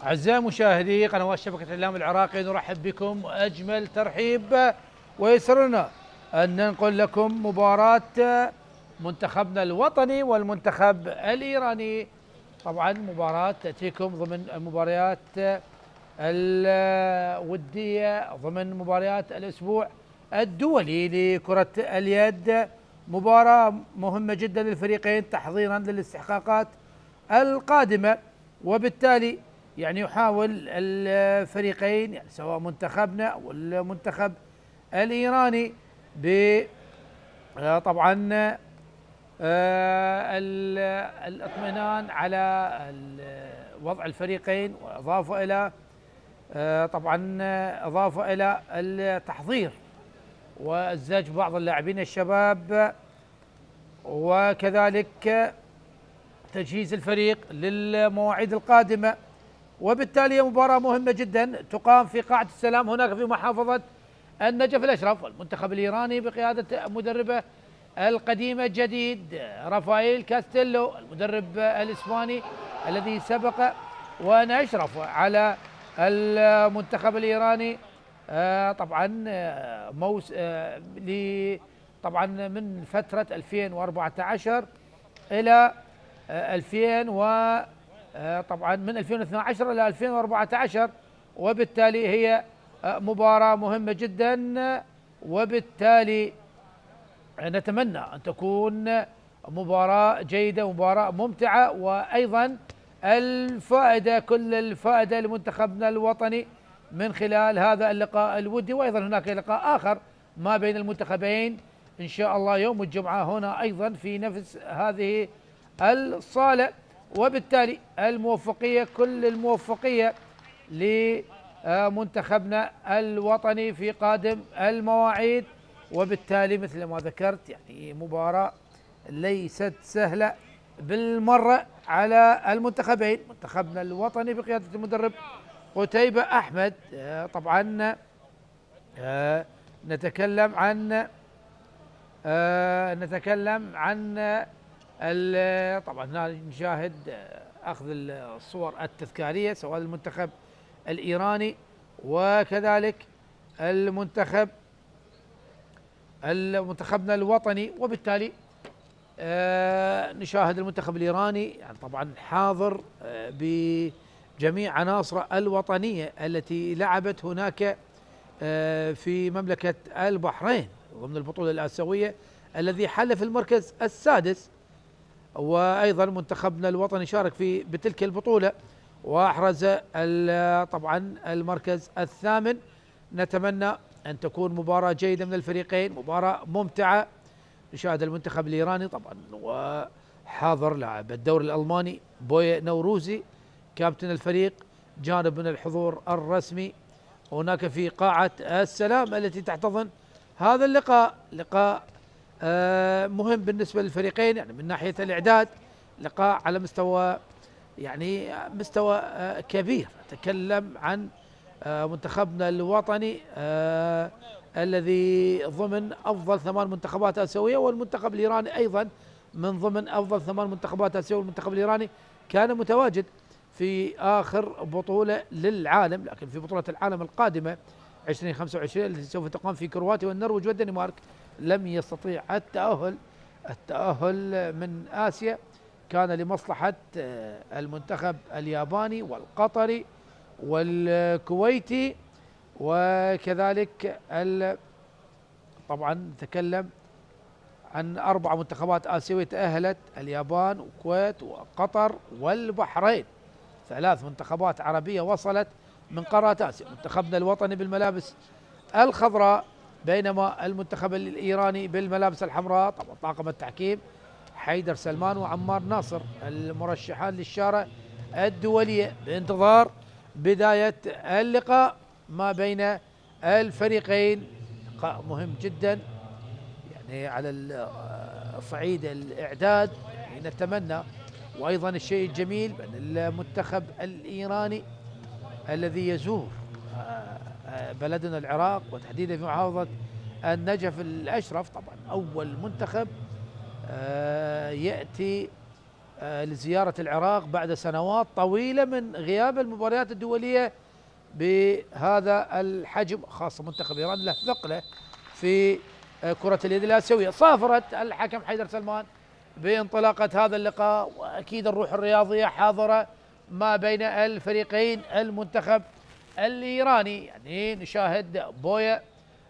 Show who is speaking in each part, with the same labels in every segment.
Speaker 1: أعزائي مشاهدي قنوات شبكة الإعلام العراقي، نرحب بكم أجمل ترحيب، ويسرنا أن ننقل لكم مباراة منتخبنا الوطني والمنتخب الإيراني. طبعا مباراة تأتيكم ضمن المباريات الودية ضمن مباريات الأسبوع الدولي لكرة اليد. مباراة مهمة جدا للفريقين تحضيرا للاستحقاقات القادمة، وبالتالي يعني يحاول الفريقين يعني سواء منتخبنا أو المنتخب الإيراني ب طبعا الاطمئنان على وضع الفريقين، وإضافة إلى طبعا إضافة إلى التحضير وإزاج بعض اللاعبين الشباب، وكذلك تجهيز الفريق للمواعيد القادمة. وبالتالي مباراة مهمة جدا تقام في قاعة السلام هناك في محافظة النجف الأشرف. المنتخب الإيراني بقيادة مدربه القديم الجديد رافائيل كاستيلو، المدرب الإسباني الذي سبق وأن أشرف على المنتخب الإيراني طبعا طبعا من فترة 2014 إلى 2000 طبعا من 2012 إلى 2014، وبالتالي هي مباراة مهمة جدا، وبالتالي نتمنى أن تكون مباراة جيدة، مباراة ممتعة، وأيضا الفائدة كل الفائدة لمنتخبنا الوطني من خلال هذا اللقاء الودي. وأيضا هناك لقاء آخر ما بين المنتخبين إن شاء الله يوم الجمعة هنا أيضا في نفس هذه الصالة، وبالتالي الموفقية كل الموفقية لمنتخبنا الوطني في قادم المواعيد. وبالتالي مثل ما ذكرت يعني مباراة ليست سهلة بالمرة على المنتخبين. منتخبنا الوطني بقيادة المدرب قتيبة أحمد طبعا نتكلم عن طبعا نشاهد أخذ الصور التذكارية سواء المنتخب الإيراني وكذلك منتخبنا الوطني. وبالتالي نشاهد المنتخب الإيراني يعني طبعا حاضر بجميع عناصره الوطنية التي لعبت هناك في مملكة البحرين ضمن البطولة الآسيوية الذي حل في المركز السادس، وأيضا منتخبنا الوطني شارك بتلك البطولة وأحرز طبعا المركز الثامن. نتمنى أن تكون مباراة جيدة من الفريقين، مباراة ممتعة. نشاهد المنتخب الإيراني طبعا وحاضر لاعب الدوري الألماني بويا نوروزي كابتن الفريق جانب من الحضور الرسمي هناك في قاعة السلام التي تحتضن هذا اللقاء. لقاء مهم بالنسبة للفريقين يعني من ناحية الإعداد، لقاء على مستوى يعني مستوى كبير. أتكلم عن منتخبنا الوطني الذي ضمن أفضل 8 منتخبات آسيوية، والمنتخب الإيراني أيضا من ضمن أفضل 8 منتخبات آسيوية. والمنتخب الإيراني كان متواجد في آخر بطولة للعالم، لكن في بطولة العالم القادمة 2025 التي سوف تقام في كرواتيا والنرويج والدنمارك لم يستطيع التأهل من آسيا. كان لمصلحة المنتخب الياباني والقطري والكويتي، وكذلك طبعا نتكلم عن 4 منتخبات آسيوية تأهلت: اليابان والكويت وقطر والبحرين. 3 منتخبات عربية وصلت من قارات آسيا. منتخبنا الوطني بالملابس الخضراء، بينما المنتخب الإيراني بالملابس الحمراء. طبعا طاقم التحكيم حيدر سلمان وعمار ناصر المرشحان للشارة الدولية بانتظار بداية اللقاء ما بين الفريقين. لقاء مهم جدا يعني على صعيد الإعداد. يعني نتمنى، وأيضا الشيء الجميل بأن المنتخب الإيراني الذي يزور بلدنا العراق وتحديدا في محافظة النجف الأشرف طبعا أول منتخب يأتي لزيارة العراق بعد سنوات طويلة من غياب المباريات الدولية بهذا الحجم، خاصة منتخب إيران له ثقله في كرة اليد الآسيوية. صافرت الحكم حيدر سلمان بانطلاقة هذا اللقاء، وأكيد الروح الرياضية حاضرة ما بين الفريقين. المنتخب الإيراني يعني نشاهد بويا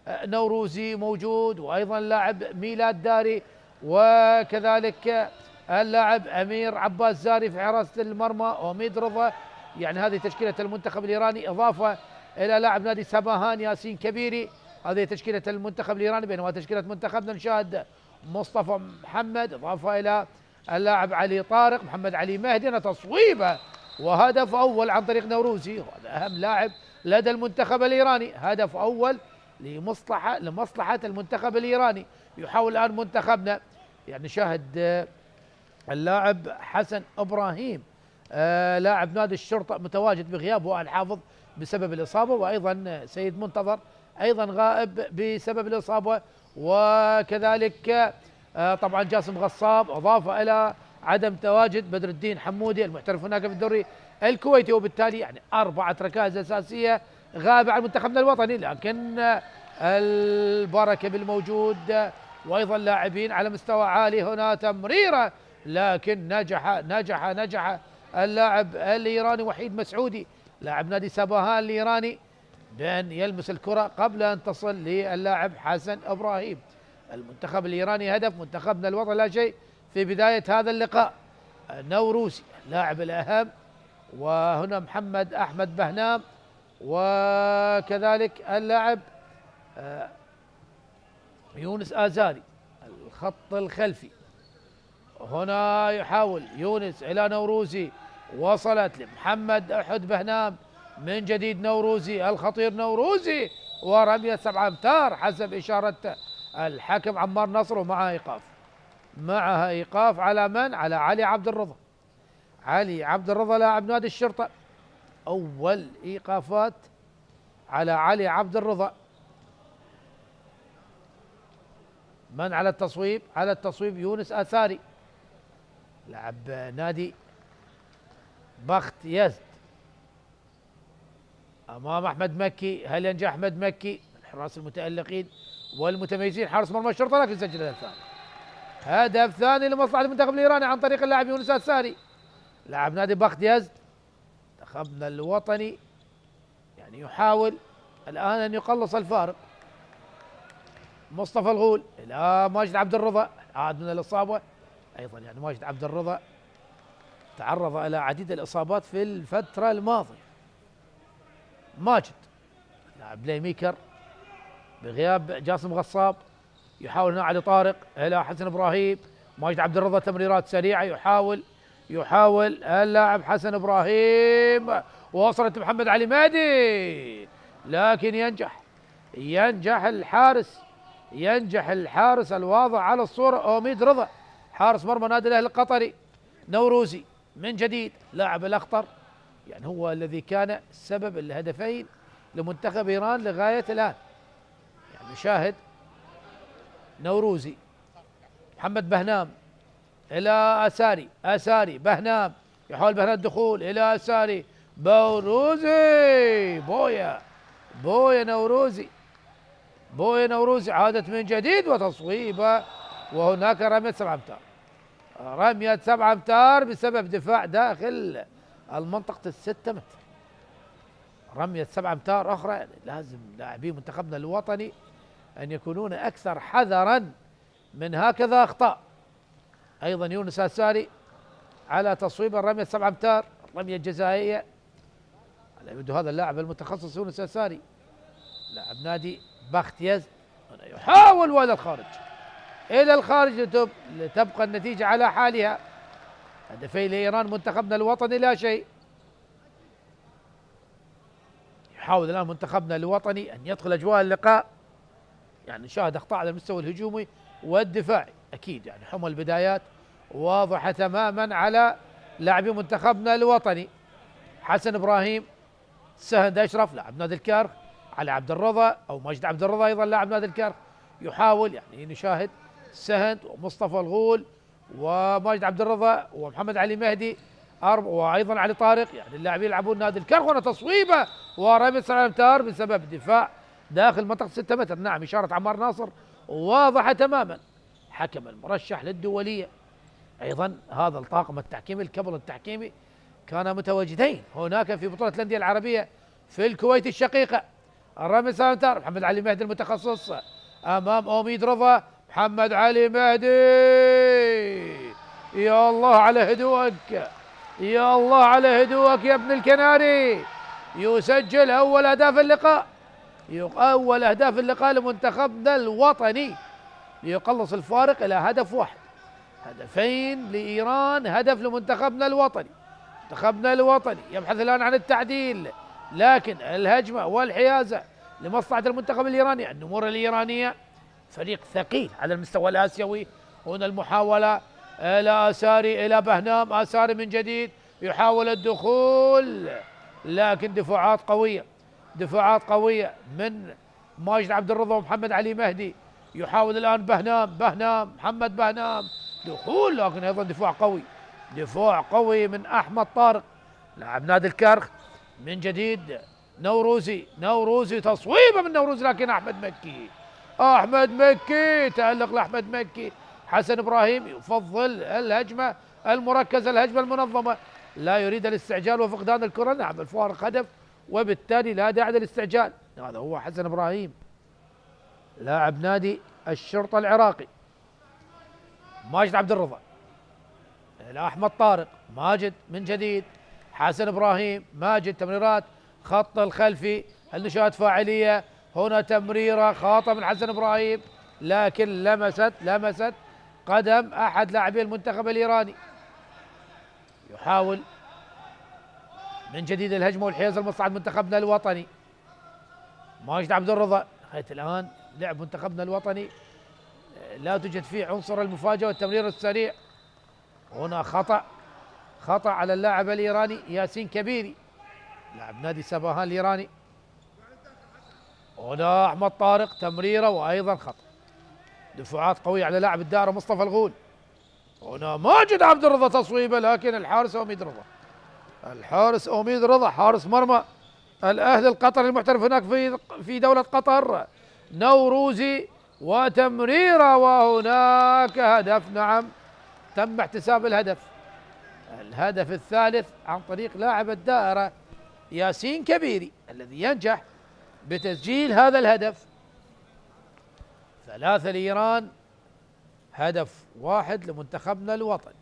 Speaker 1: نوروزي موجود، وأيضا اللاعب ميلاد داري، وكذلك اللاعب أمير عباس زاري في حراسة المرمى، أميد رضا. يعني هذه تشكيلة المنتخب الإيراني، إضافة إلى لاعب نادي سباهان ياسين كبيري. هذه تشكيلة المنتخب الإيراني، بينما تشكيلة منتخبنا نشاهد مصطفى محمد، إضافة إلى اللاعب علي طارق، محمد علي مهدي. تصويبة وهدف أول عن طريق نوروزي، وهذا أهم لاعب لدى المنتخب الإيراني. هدف أول لمصلحة المنتخب الإيراني. يحاول الآن منتخبنا، يعني شاهد اللاعب حسن إبراهيم لاعب نادي الشرطة متواجد بغياب وائل حافظ بسبب الإصابة، وأيضا سيد منتظر أيضا غائب بسبب الإصابة، وكذلك طبعا جاسم غصاب، إضافة إلى عدم تواجد بدر الدين حمودي المحترف هناك في الدوري الكويتي. وبالتالي يعني 4 ركائز أساسية غابة عن منتخبنا الوطني، لكن البركة بالموجود، وأيضا لاعبين على مستوى عالي. هنا تمريرة، لكن نجح اللاعب الإيراني وحيد مسعودي لاعب نادي سباهان الإيراني بأن يلمس الكرة قبل أن تصل للاعب حسن إبراهيم. المنتخب الإيراني هدف، منتخبنا الوطني لا شيء في بداية هذا اللقاء. نوروزي اللاعب الأهم، وهنا محمد أحمد بهنام، وكذلك اللاعب يونس آزاري الخط الخلفي. هنا يحاول يونس إلى نوروزي، وصلت لمحمد أحد بهنام من جديد. نوروزي الخطير، نوروزي ورمية 7 أمتار حسب إشارة الحكم عمار نصر، ومعها إيقاف. معها إيقاف على من؟ على علي عبد الرضا. علي عبد الرضا لاعب نادي الشرطة، أول إيقافات على علي عبد الرضا. من على التصويب؟ على التصويب يونس آثاري لاعب نادي بخت يزد أمام أحمد مكي. هل ينجح أحمد مكي من حراس المتألقين والمتميزين حارس مرمى الشرطة؟ لكن سجل هدف ثاني، هدف ثاني لمصلحة المنتخب الإيراني عن طريق اللاعب يونس آثاري لاعب نادي بخت يزد. منتخبنا الوطني يعني يحاول الآن أن يقلص الفارق. مصطفى الغول إلى ماجد عبد الرضا، عاد من الإصابة أيضا. يعني ماجد عبد الرضا تعرض إلى عديد الإصابات في الفترة الماضية. ماجد لاعب بلاي ميكر بغياب جاسم غصاب. يحاول هنا علي طارق إلى حسن إبراهيم. ماجد عبد الرضا تمريرات سريعة، يحاول اللاعب حسن إبراهيم، ووصلت محمد علي مهدي، لكن ينجح الحارس الواضح على الصورة أميد رضا حارس مرمى نادي الأهلي القطري. نوروزي من جديد لاعب الأخطر، يعني هو الذي كان سبب الهدفين لمنتخب إيران لغاية الآن. يعني شاهد نوروزي، محمد بهنام إلى أساري بهنام، يحاول بهنام الدخول إلى أساري، بوروزي بويا نوروزي عادت من جديد وتصويبه. وهناك رمية 7 أمتار، رمية 7 أمتار بسبب دفاع داخل المنطقة 6 متر. رمية 7 أمتار أخرى. يعني لازم لاعبي منتخبنا الوطني أن يكونون أكثر حذرا من هكذا أخطاء. أيضا يونس آثاري على تصويب الرمية 7 أمتار، الرمية الجزائية على يد هذا اللاعب المتخصص يونس آثاري لاعب نادي بخت يزد. يحاول إلى الخارج لتبقى النتيجة على حالها. هدفين لإيران، منتخبنا الوطني لا شيء. يحاول الآن منتخبنا الوطني أن يدخل أجواء اللقاء. يعني شاهد أخطاء على المستوى الهجومي والدفاعي أكيد. يعني حمى البدايات واضحة تماما على لاعبي منتخبنا الوطني. حسن إبراهيم، سهند أشرف لاعب نادي الكرخ، علي عبد الرضا أو ماجد عبد الرضا أيضا لاعب نادي الكرخ. يحاول يعني نشاهد سهند ومصطفى الغول وماجد عبد الرضا ومحمد علي مهدي وايضا علي طارق، يعني اللاعبين يلعبون نادي الكرخ. هنا تصويبه ورمي 9 امتار بسبب دفاع داخل منطقه 6 متر. نعم، اشاره عمار ناصر واضحه تماما، حكم المرشح للدوليه. ايضا هذا الطاقم التحكيمي الكبل التحكيمي كان متواجدين هناك في بطوله الانديه العربيه في الكويت الشقيقه. الرمي 9 امتار، محمد علي مهدي المتخصص امام اوميد رضا. محمد علي مهدي، يا الله على هدوءك، يا الله على هدوءك يا ابن الكناري. يسجل اول اهداف اللقاء، اول اهداف اللقاء لمنتخبنا الوطني ليقلص الفارق الى هدف واحد. هدفين لايران، هدف لمنتخبنا الوطني. منتخبنا الوطني يبحث الان عن التعديل، لكن الهجمه والحيازه لمصلحه المنتخب الايراني. النمور الايرانيه فريق ثقيل على المستوى الاسيوي. هنا المحاوله الى اساري، الى بهنام. اساري من جديد يحاول الدخول، لكن دفاعات قويه، دفاعات قويه من ماجد عبد الرضا ومحمد علي مهدي. يحاول الان بهنام محمد بهنام دخول، لكن ايضا دفاع قوي، دفاع قوي من احمد طارق لاعب نادي الكرخ. من جديد نوروزي تصويبه من نوروزي، لكن احمد مكي تألق لاحمد مكي. حسن ابراهيم يفضل الهجمه المركزه، الهجمه المنظمه، لا يريد الاستعجال وفقدان الكره. نعم، الفارق هدف وبالتالي لا داعي للاستعجال. هذا هو حسن ابراهيم لاعب نادي الشرطه العراقي. ماجد عبد الرضا الى احمد طارق. ماجد من جديد، حسن ابراهيم، ماجد. تمريرات خط الخلفي، النشاط فاعليه. هنا تمريره خاطئه من حسن ابراهيم، لكن لمست قدم احد لاعبي المنتخب الايراني. يحاول من جديد الهجمه والحيازه لمصلحه منتخبنا الوطني. ماجد عبد الرضا. لغايه الان لعب منتخبنا الوطني لا توجد فيه عنصر المفاجاه والتمرير السريع. هنا خطأ على اللاعب الايراني ياسين كبيري لاعب نادي سباهان الايراني. هنا احمد طارق تمريره وايضا خطأ. دفاعات قويه على لاعب الدائره مصطفى الغول. هنا ماجد عبد الرضا تصويبه، لكن الحارس اوميد رضا حارس مرمى الاهلي القطري المحترف هناك في دوله قطر. نوروزي وتمريره، وهناك هدف. نعم، تم احتساب الهدف الثالث عن طريق لاعب الدائره ياسين كبيري الذي ينجح بتسجيل هذا الهدف. 3 لإيران، هدف 1 لمنتخبنا الوطني.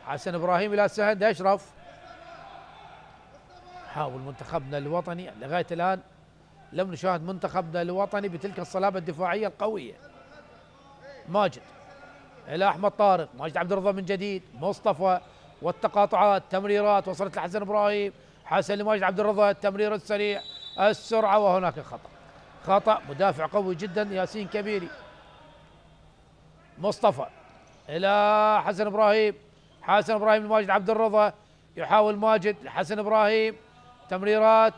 Speaker 1: حسن ابراهيم الى سهند اشرف. حاول منتخبنا الوطني، لغايه الان لم نشاهد منتخبنا الوطني بتلك الصلابه الدفاعيه القويه. ماجد الى احمد طارق. ماجد عبد الرضا من جديد. مصطفى والتقاطعات، تمريرات وصلت لحسن ابراهيم. حسن لماجد عبد الرضا، التمرير السريع، السرعه، وهناك خطأ مدافع قوي جدا ياسين كبيري. مصطفى الى حسن ابراهيم. حسن ابراهيم لماجد عبد الرضا. يحاول ماجد لحسن ابراهيم. تمريرات.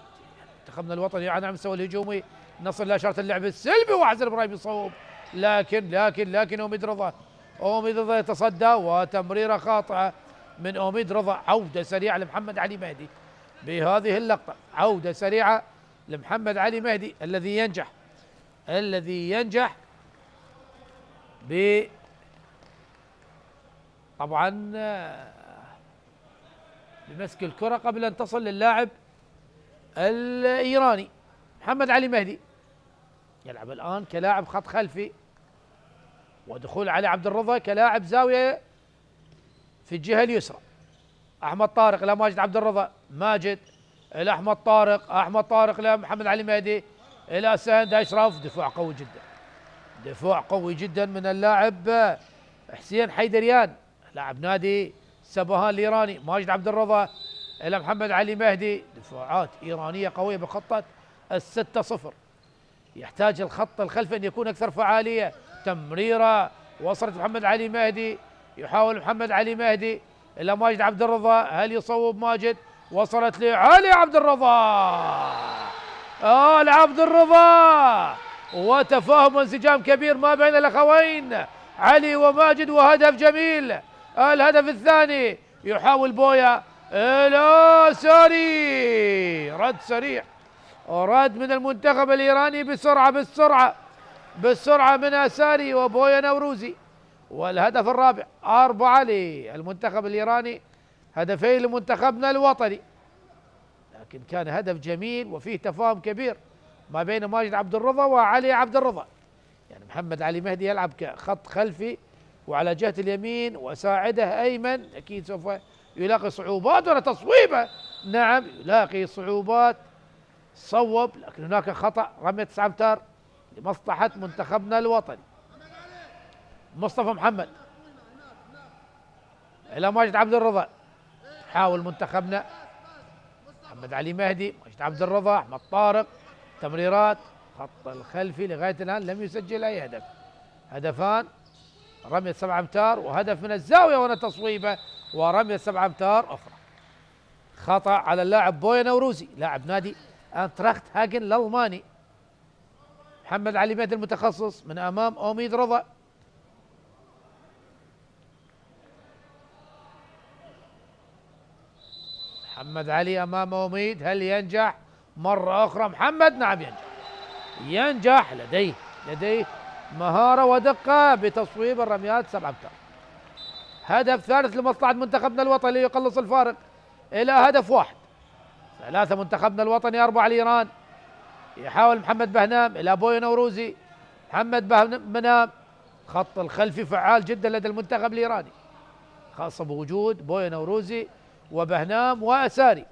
Speaker 1: منتخبنا الوطني على المستوى الهجومي نصل الى اشاره اللعب السلبي، وحسن ابراهيم يصوب، لكن اوميد رضا يتصدى، وتمريره خاطئه من اوميد رضا. عوده سريعه لمحمد علي مهدي بهذه اللقطه، عوده سريعه لمحمد علي مهدي الذي ينجح طبعا بمسك الكرة قبل أن تصل للاعب الإيراني. محمد علي مهدي يلعب الآن كلاعب خط خلفي، ودخول علي عبد الرضا كلاعب زاوية في الجهة اليسرى. أحمد طارق إلى ماجد عبد الرضا. ماجد إلى أحمد طارق إلى محمد علي مهدي إلى سهند أشرف. دفاع قوي جدا من اللاعب حسين حيدريان لاعب نادي سباهان الإيراني. ماجد عبد الرضا إلى محمد علي مهدي. دفاعات إيرانية قوية بخطة 6-0. يحتاج الخط الخلفي أن يكون أكثر فعالية. تمريرة وصلت محمد علي مهدي. يحاول محمد علي مهدي إلى ماجد عبد الرضا. هل يصوب ماجد؟ وصلت لعلي عبد الرضا. عبد الرضا وتفاهم وانسجام كبير ما بين الأخوين علي وماجد، وهدف جميل. الهدف الثاني يحاول بويا إلى ساري، رد سريع، رد من المنتخب الإيراني بسرعة من أساري وبويا نوروزي. والهدف الرابع 4 للمنتخب الإيراني، هدفين لمنتخبنا الوطني. لكن كان هدف جميل وفيه تفاهم كبير ما بين ماجد عبد الرضا وعلي عبد الرضا. يعني محمد علي مهدي يلعب كخط خلفي وعلى جهة اليمين، وساعده أيمن أكيد سوف يلاقي صعوبات. ولا تصويبه، نعم يلاقي صعوبات، صوب، لكن هناك خطأ، رمية 9 أمتار لمصلحة منتخبنا الوطني. مصطفى محمد إلى ماجد عبد الرضا، حاول منتخبنا محمد علي مهدي، ماجد عبد الرضا، أحمد طارق، تمريرات خط الخلفي لغاية الآن لم يسجل أي هدف. هدفان، رمية 7 أمتار وهدف من الزاوية وهنا تصويبة ورمية 7 أمتار أخرى. خطأ على اللاعب بويا نوروزي لاعب نادي أنتراخت هاجن الألماني. محمد علي مهدي المتخصص من أمام أوميد رضا. محمد علي أمام أوميد، هل ينجح مرة أخرى محمد؟ نعم ينجح، لديه مهارة ودقة بتصويب الرميات 7 أمتار. هدف ثالث لمصلحة منتخبنا الوطني يقلص الفارق إلى هدف 1. 3 منتخبنا الوطني 4 الإيران. يحاول محمد بهنام إلى بويا نوروزي. محمد بهنام خط الخلفي فعال جدا لدى المنتخب الإيراني، خاصة بوجود بويا نوروزي وبهنام وأساري.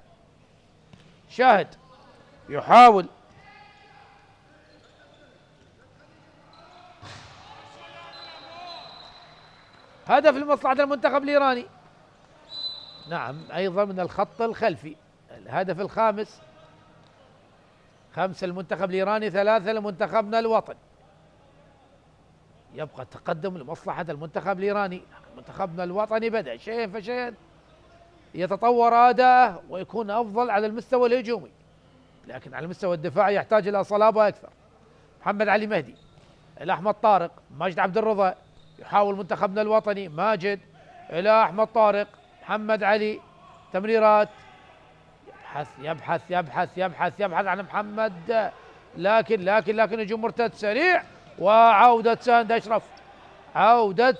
Speaker 1: شاهد يحاول هدف لمصلحة المنتخب الإيراني، نعم أيضا من الخط الخلفي. الهدف الخامس، 5 للمنتخب الإيراني 3 لمنتخبنا الوطني. يبقى التقدم لمصلحة المنتخب الإيراني. منتخبنا الوطني بدأ شيئا فشيئا يتطور أداءه ويكون أفضل على المستوى الهجومي، لكن على المستوى الدفاعي يحتاج إلى صلابة أكثر. محمد علي مهدي إلى أحمد طارق، ماجد عبد الرضا، يحاول منتخبنا الوطني ماجد إلى أحمد طارق، محمد علي، تمريرات، يبحث عن محمد، لكن هجوم مرتد سريع وعودة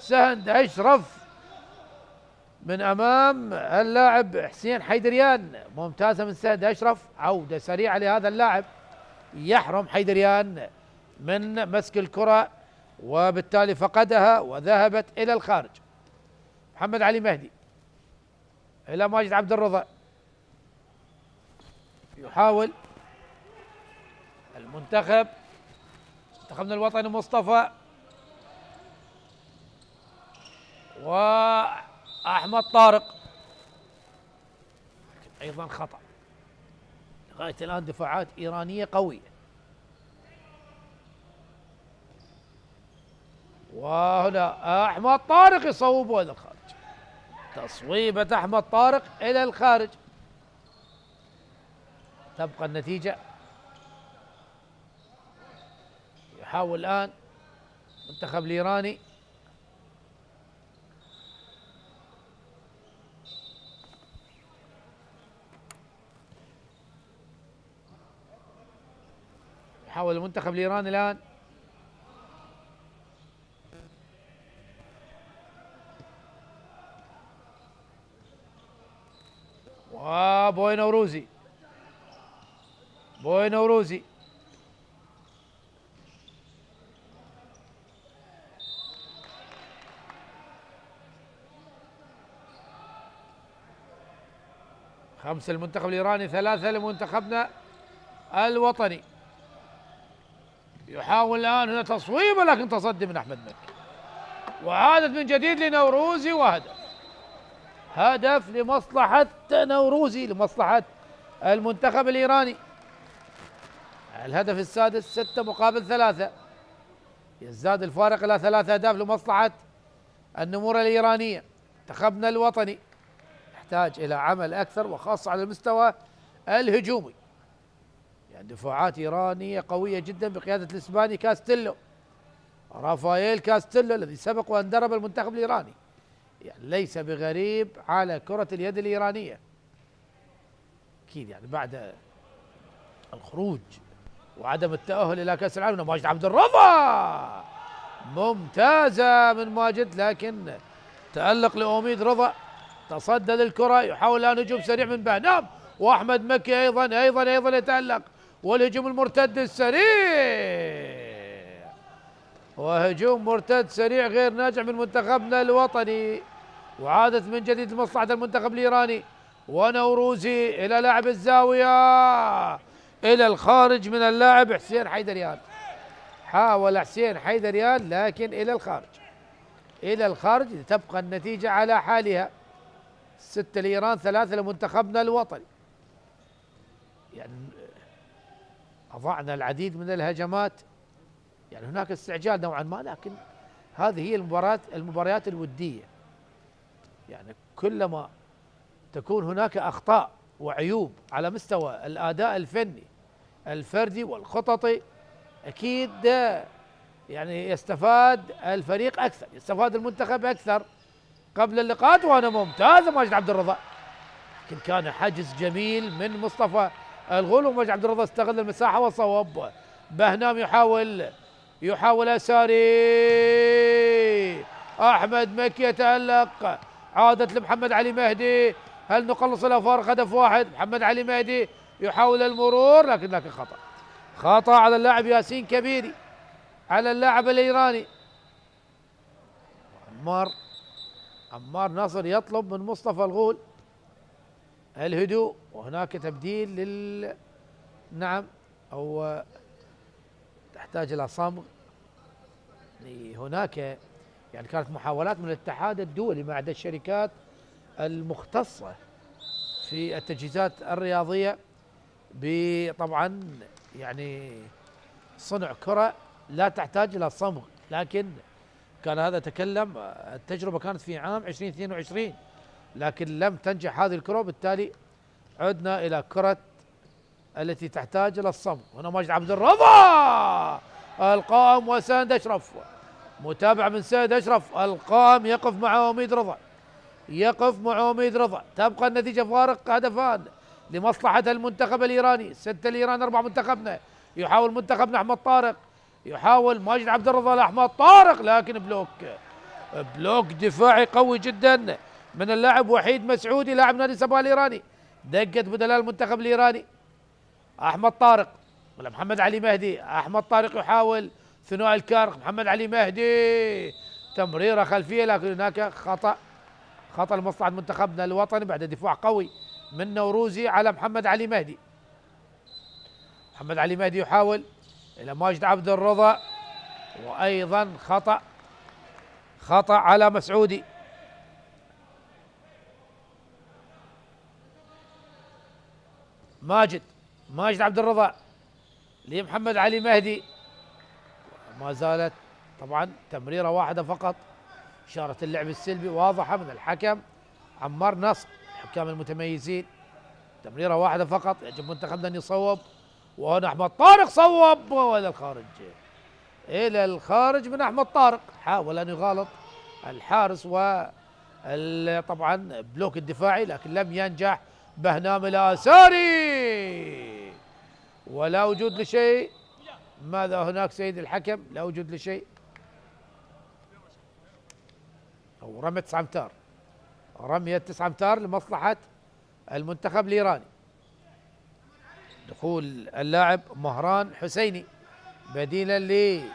Speaker 1: سهند أشرف من أمام اللاعب حسين حيدريان، ممتازة من سهند أشرف، عودة سريعة لهذا اللاعب يحرم حيدريان من مسك الكرة وبالتالي فقدها وذهبت إلى الخارج. محمد علي مهدي إلى ماجد عبد الرضا، يحاول منتخبنا الوطني مصطفى وأحمد طارق، أيضا خطأ. لغاية الآن دفاعات إيرانية قوية. وهنا أحمد طارق يصوب إلى الخارج، تصويبة أحمد طارق إلى الخارج. تبقى النتيجة، يحاول الآن المنتخب الإيراني الآن وبوي نوروزي، خمسة للمنتخب الإيراني 3 لمنتخبنا الوطني. يحاول الآن هنا تصويبه لكن تصدي من أحمد مكي، وعادت من جديد لنوروزي هدف لمصلحة نوروزي، لمصلحة المنتخب الإيراني. الهدف السادس 6 مقابل 3، يزداد الفارق إلى 3 أهداف لمصلحة النمور الإيرانية. منتخبنا الوطني يحتاج إلى عمل أكثر وخاصة على المستوى الهجومي، يعني دفاعات إيرانية قوية جدا بقيادة الإسباني كاستيلو، رافائيل كاستيلو الذي سبق وأن درب المنتخب الإيراني، يعني ليس بغريب على كرة اليد الإيرانية. أكيد يعني بعد الخروج وعدم التأهل إلى كأس العالم، ماجد عبد الرضا ممتازة من ماجد، لكن تألق لأميد رضا، تصدى للكرة، يحاول الآن هجوم سريع من بهنام، وأحمد مكي أيضا يتألق، والهجوم المرتد السريع، وهجوم مرتد سريع غير ناجح من منتخبنا الوطني، وعادت من جديد لمصلحة المنتخب الإيراني. ونوروزي إلى لاعب الزاوية، إلى الخارج من اللاعب حسين حيدريان، حاول حسين حيدريان لكن إلى الخارج لتبقى النتيجة على حالها، 6 لإيران 3 لمنتخبنا الوطني. يعني أضعنا العديد من الهجمات، يعني هناك استعجال نوعا ما، لكن هذه هي المباريات الودية. يعني كلما تكون هناك أخطاء وعيوب على مستوى الأداء الفني الفردي والخططي، أكيد يعني يستفاد الفريق أكثر، يستفاد المنتخب أكثر قبل اللقاءات. وأنا ممتازة ماجد عبد الرضا، لكن كان حجز جميل من مصطفى الغول، وماجد عبد الرضا استغل المساحة وصوب. بهنام يحاول أساري، أحمد مكي يتألق، عادت لمحمد علي مهدي، هل نقلص إلى فارق هدف واحد؟ محمد علي مهدي يحاول المرور، لكن خطأ على اللاعب ياسين كبيري، على اللاعب الإيراني. عمار ناصر يطلب من مصطفى الغول الهدوء، وهناك تبديل نعم، أو تحتاج إلى صمغ. هناك يعني كانت محاولات من الاتحاد الدولي مع الشركات المختصة في التجهيزات الرياضية طبعا يعني صنع كرة لا تحتاج إلى صمغ، لكن كان هذا تكلم، التجربة كانت في عام 2022 لكن لم تنجح هذه الكرة، بالتالي عدنا إلى كرة التي تحتاج إلى الصمغ. هنا ماجد عبد الرضا القائم وسند أشرف، متابعة من سيد أشرف، القائم يقف مع أميد رضا، تبقى النتيجة فارق هدفان لمصلحة المنتخب الإيراني، 6 الإيران 4 منتخبنا. يحاول منتخبنا أحمد طارق، يحاول ماجد عبد الرضا لأحمد طارق، لكن بلوك دفاعي قوي جدا من اللاعب وحيد مسعودي لاعب نادي صباح الإيراني. دقت بدلاء المنتخب الإيراني أحمد طارق ولا محمد علي مهدي، أحمد طارق يحاول ثنائي الكارق، محمد علي مهدي تمريرة خلفية، لكن هناك خطأ لمصلحة منتخبنا الوطني بعد دفاع قوي من نوروزي على محمد علي مهدي. محمد علي مهدي يحاول إلى ماجد عبد الرضا، وأيضا خطأ على مسعودي. ماجد عبد الرضا لمحمد علي مهدي، ما زالت طبعا تمريرة واحدة فقط، إشارة اللعب السلبي واضحة من الحكم عمار نصر، الحكام المتميزين، تمريرة واحدة فقط، يجب منتخبنا أن يصوب. وهنا أحمد طارق صوب، إلى الخارج من أحمد طارق، حاول أن يغالط الحارس طبعا بلوك الدفاعي، لكن لم ينجح. بهنام الآساري، ولا وجود لشيء. ماذا هناك سيد الحكم؟ لا وجود لشيء، أو رمية 9 أمتار، رمية 9 أمتار لمصلحة المنتخب الإيراني. دخول اللاعب مهران حسيني بديلا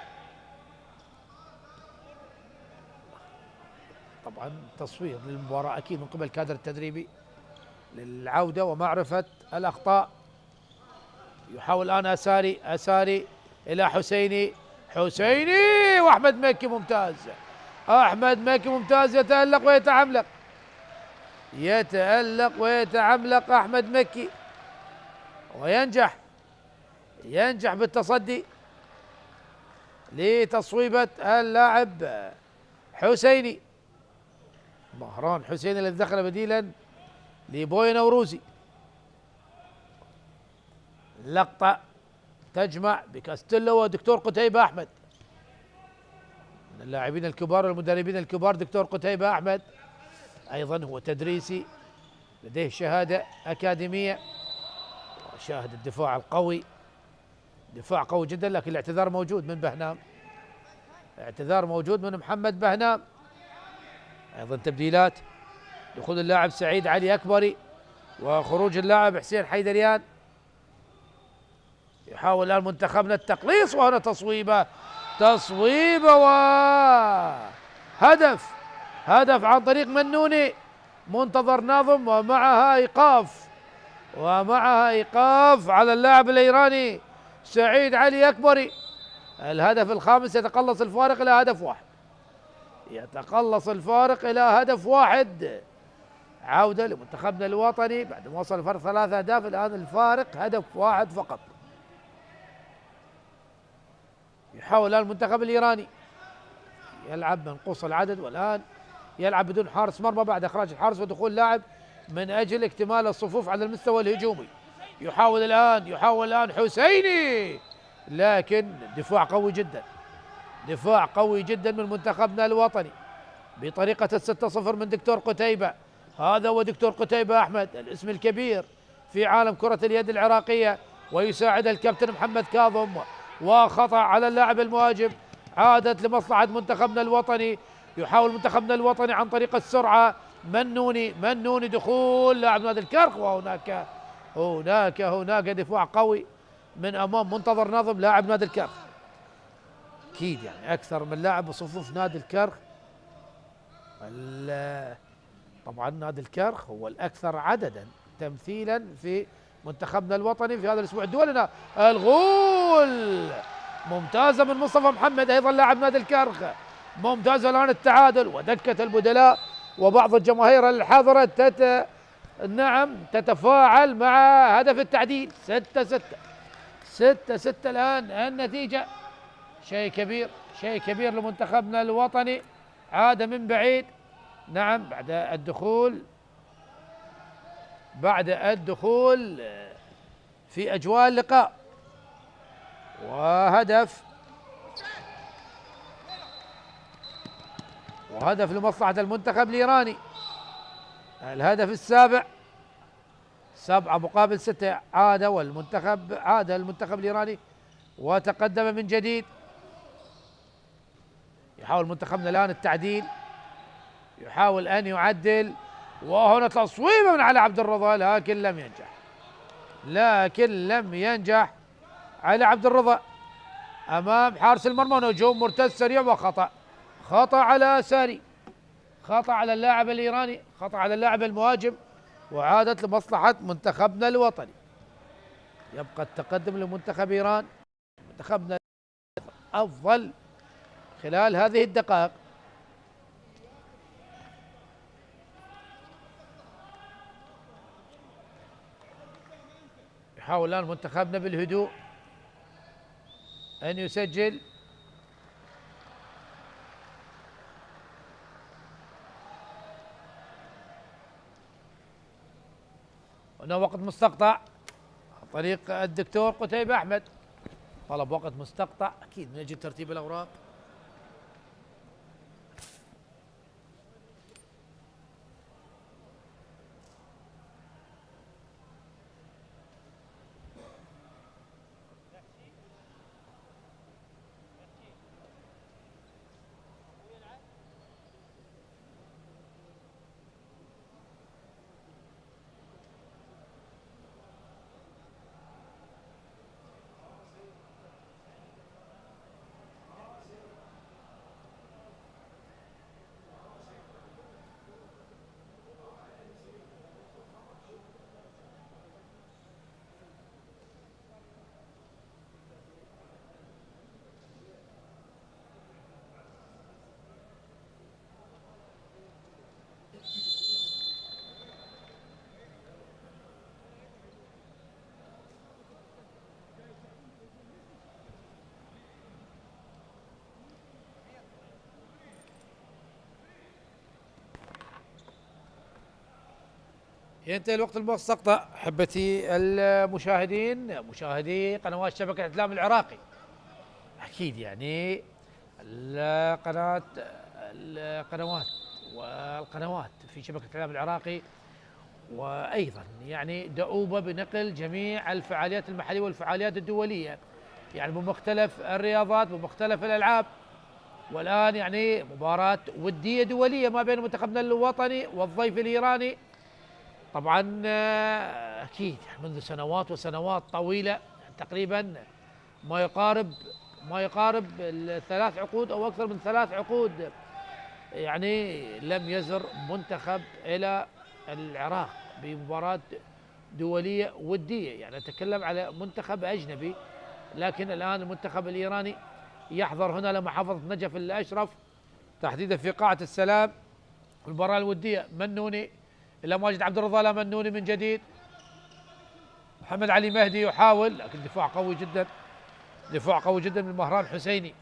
Speaker 1: طبعا تصوير للمباراة أكيد من قبل الكادر التدريبي للعودة ومعرفة الأخطاء. يحاول الآن أساري إلى حسيني، وأحمد مكي ممتاز، يتألق ويتعملق أحمد مكي، وينجح بالتصدي لتصويبة اللاعب حسيني، مهران حسيني الذي دخل بديلا لبوي نوروزي. لقطة تجمع بكاستيلو ودكتور قتيبة أحمد، من اللاعبين الكبار والمدربين الكبار. دكتور قتيبة أحمد أيضا هو تدريسي، لديه شهادة أكاديمية، وشاهد الدفاع القوي، دفاع قوي جدا. لكن الاعتذار موجود من بهنام، اعتذار موجود من محمد بهنام. أيضا تبديلات، دخول اللاعب سعيد علي أكبري وخروج اللاعب حسين حيدريان. يحاول الآن منتخبنا التقليص، وهنا تصويبة، تصويبة وهدف، هدف عن طريق منوني. منتظر ناظم ومعها إيقاف، ومعها إيقاف على اللاعب الإيراني سعيد علي أكبري. الهدف الخامس، يتقلص الفارق إلى هدف واحد، يتقلص الفارق إلى هدف واحد. عودة لمنتخبنا الوطني بعد ما وصل الفرق 3 أهداف، الآن الفارق هدف واحد فقط. يحاول الآن المنتخب الإيراني يلعب منقوص العدد، والآن يلعب بدون حارس مرمى بعد إخراج الحارس ودخول لاعب من أجل اكتمال الصفوف على المستوى الهجومي. يحاول الآن حسيني، لكن دفاع قوي جدا، دفاع قوي جدا من منتخبنا الوطني بطريقة 6-0 من دكتور قتيبة. هذا هو دكتور قتيبة أحمد، الاسم الكبير في عالم كرة اليد العراقية، ويساعد الكابتن محمد كاظم. وخطأ على اللاعب المهاجم، عادت لمصلحة منتخبنا الوطني. يحاول منتخبنا الوطني عن طريق السرعة. منوني دخول لاعب نادي الكرخ، وهناك دفاع قوي من أمام منتظر ناظم لاعب نادي الكرخ. أكيد يعني أكثر من لاعب بصفوف نادي الكرخ. طبعا نادي الكرخ هو الأكثر عددا تمثيلا في منتخبنا الوطني في هذا الأسبوع الدولي. الغول ممتازة من مصطفى محمد، أيضا لاعب نادي الكرخ، ممتازة. الآن التعادل ودكة البدلاء، وبعض الجماهير الحاضرة تتفاعل مع هدف التعديل. 6-6 الآن النتيجة. شيء كبير، شيء كبير لمنتخبنا الوطني، عاد من بعيد. نعم، بعد الدخول في أجواء اللقاء. وهدف لمصلحة المنتخب الإيراني، الهدف السابع، 7-6. عاد المنتخب الإيراني وتقدم من جديد. يحاول منتخبنا الآن التعديل، يحاول أن يعدل، وهنا تصويبة من علي عبد الرضا، لكن لم ينجح علي عبد الرضا أمام حارس المرمى. هجوم مرتد سريع، وخطأ، على ساري، خطأ على اللاعب الإيراني، خطأ على اللاعب المهاجم، وعادت لمصلحة منتخبنا الوطني. يبقى التقدم لمنتخب إيران، منتخبنا أفضل خلال هذه الدقائق. يحاول الآن منتخبنا بالهدوء أن يسجل. هنا وقت مستقطع عن طريق الدكتور قتيبة أحمد، طلب وقت مستقطع أكيد من أجل ترتيب الأوراق. ينتهي الوقت الموثق. احبتي المشاهدين، مشاهدي قنوات شبكه الاعلام العراقي، اكيد يعني القنوات والقنوات في شبكه الاعلام العراقي، وايضا يعني دؤوبه بنقل جميع الفعاليات المحليه والفعاليات الدوليه، يعني بمختلف الرياضات بمختلف الالعاب. والان يعني مباراه وديه دوليه ما بين منتخبنا الوطني والضيف الايراني. طبعا اكيد منذ سنوات وسنوات طويله، تقريبا ما يقارب الثلاث عقود او اكثر من ثلاث عقود، يعني لم يزر منتخب الى العراق بمباراه دوليه وديه، يعني اتكلم على منتخب اجنبي. لكن الان المنتخب الايراني يحضر هنا لمحافظه نجف الاشرف، تحديدا في قاعه السلام. المباراه الوديه منوني الى ماجد عبد الرضا، لا منوني من جديد. محمد علي مهدي يحاول، لكن دفاع قوي جدا، دفاع قوي جدا من مهران حسيني.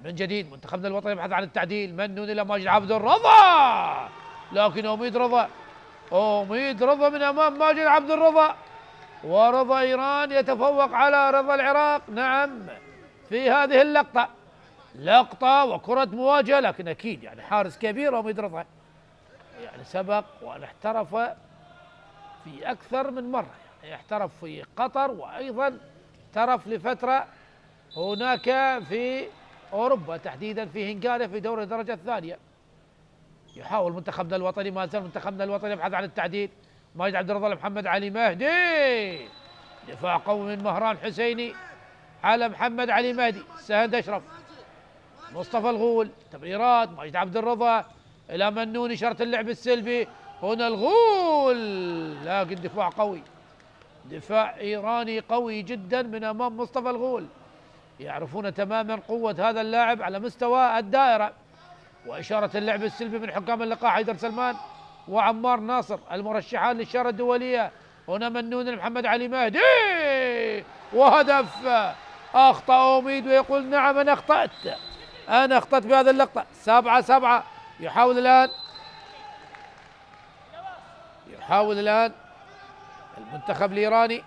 Speaker 1: من جديد منتخبنا الوطني يبحث عن التعديل، منوني الى ماجد عبد الرضا، لكن أميد رضا من امام ماجد عبد الرضا، ورضا ايران يتفوق على رضا العراق. نعم، في هذه لقطة وكرة مواجهة، لكن اكيد يعني حارس كبير أميد رضا، يعني سبق وان احترف في اكثر من مرة، يعني احترف في قطر وايضا احترف لفترة هناك في اوروبا، تحديدا في هنغاريا في دوري الدرجة الثانية. يحاول منتخبنا الوطني، ما زال منتخبنا الوطني يبحث عن التعديل. ماجد عبد الرضا لمحمد علي مهدي، دفاع قوي من مهران حسيني على محمد علي مهدي. سهند اشرف، مصطفى الغول، تمريرات ماجد عبد الرضا الى منوني، شرط اللعب السلبي، هنا الغول، لكن دفاع قوي، دفاع ايراني قوي جدا من امام مصطفى الغول. يعرفون تماما قوة هذا اللاعب على مستوى الدائرة. وإشارة اللعب السلبي من حكام اللقاء حيدر سلمان وعمار ناصر المرشحان للشارة الدولية. هنا منون محمد علي مهدي، وهدف. أخطأ أميد ويقول نعم أنا أخطأت في هذه اللقطة. 7-7. يحاول الآن المنتخب الإيراني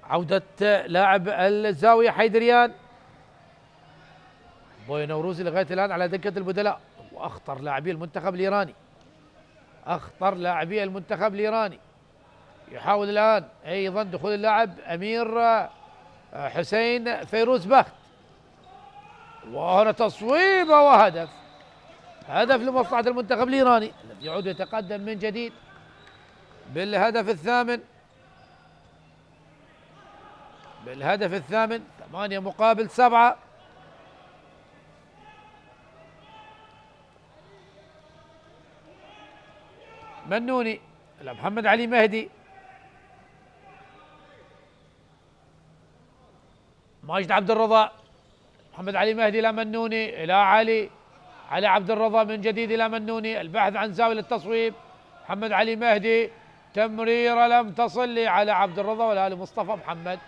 Speaker 1: عودة لاعب الزاوية حيدريان. بوي نوروزي لغاية الآن على دكة البدلاء، وأخطر لاعبي المنتخب الإيراني، يحاول الآن أيضا دخول اللاعب أمير حسين فيروز بخت، وهنا تصويبة وهدف. هدف لمصلحة المنتخب الإيراني الذي يعود يتقدم من جديد بالهدف الثامن. 8-7. منوني إلى محمد علي مهدي، ماجد عبد الرضا، محمد علي مهدي إلى منوني، إلى علي عبد الرضا من جديد إلى منوني، البحث عن زاوية للتصويب. محمد علي مهدي، تمريرة لم تصل لعلي عبد الرضا ولا لمصطفى محمد.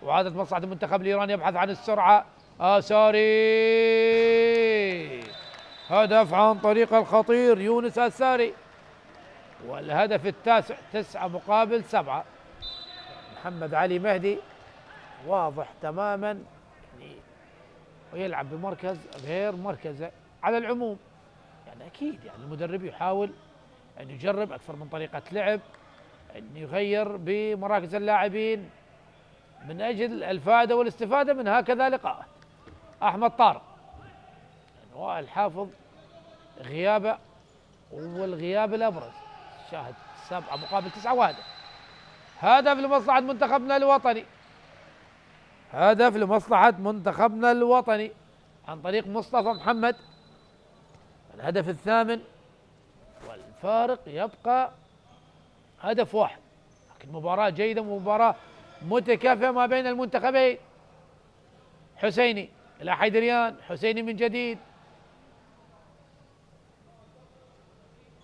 Speaker 1: وعادة مصلحة المنتخب الإيراني يبحث عن السرعة. آساري، هدف عن طريق الخطير يونس آساري، والهدف التاسع. 9-7. محمد علي مهدي واضح تماما يعني، ويلعب بمركز غير مركزه على العموم. يعني أكيد يعني المدرب يحاول أن يجرب أكثر من طريقة لعب، أن يغير بمراكز اللاعبين من أجل الفائدة والاستفادة من هكذا لقاءات. أحمد طارق، يعني وائل حافظ غيابه والغياب الأبرز، شاهد 7-9 وهدف. هدف لمصلحة منتخبنا الوطني عن طريق مصطفى محمد، الهدف الثامن، والفارق يبقى هدف واحد. لكن مباراة جيدة، مباراة متكافئة ما بين المنتخبين. حسيني إلى حيدريان، حسيني من جديد،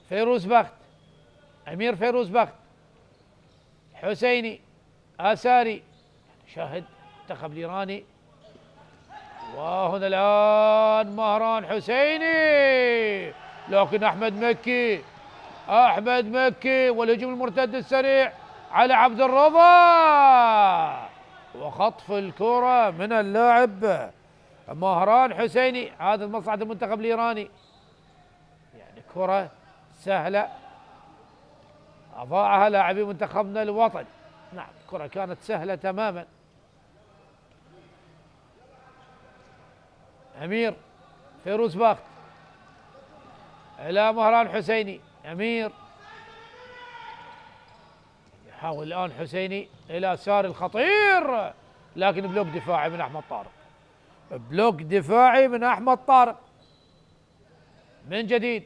Speaker 1: فيروز بخت، أمير فيروز بخت، حسيني، آساري. شاهد المنتخب الإيراني وهنا الآن مهران حسيني، لكن أحمد مكي والهجوم المرتد السريع على عبد الرضا، وخطف الكرة من اللاعب مهران حسيني. هذا مصعد المنتخب الإيراني، يعني كرة سهلة أضاعها لاعبي منتخبنا الوطني. نعم، كرة كانت سهلة تماما. أمير فيروز باخت إلى مهران حسيني. أمير يحاول الآن حسيني إلى سار الخطير، لكن بلوك دفاعي من أحمد طارق. بلوك دفاعي من أحمد طارق من جديد.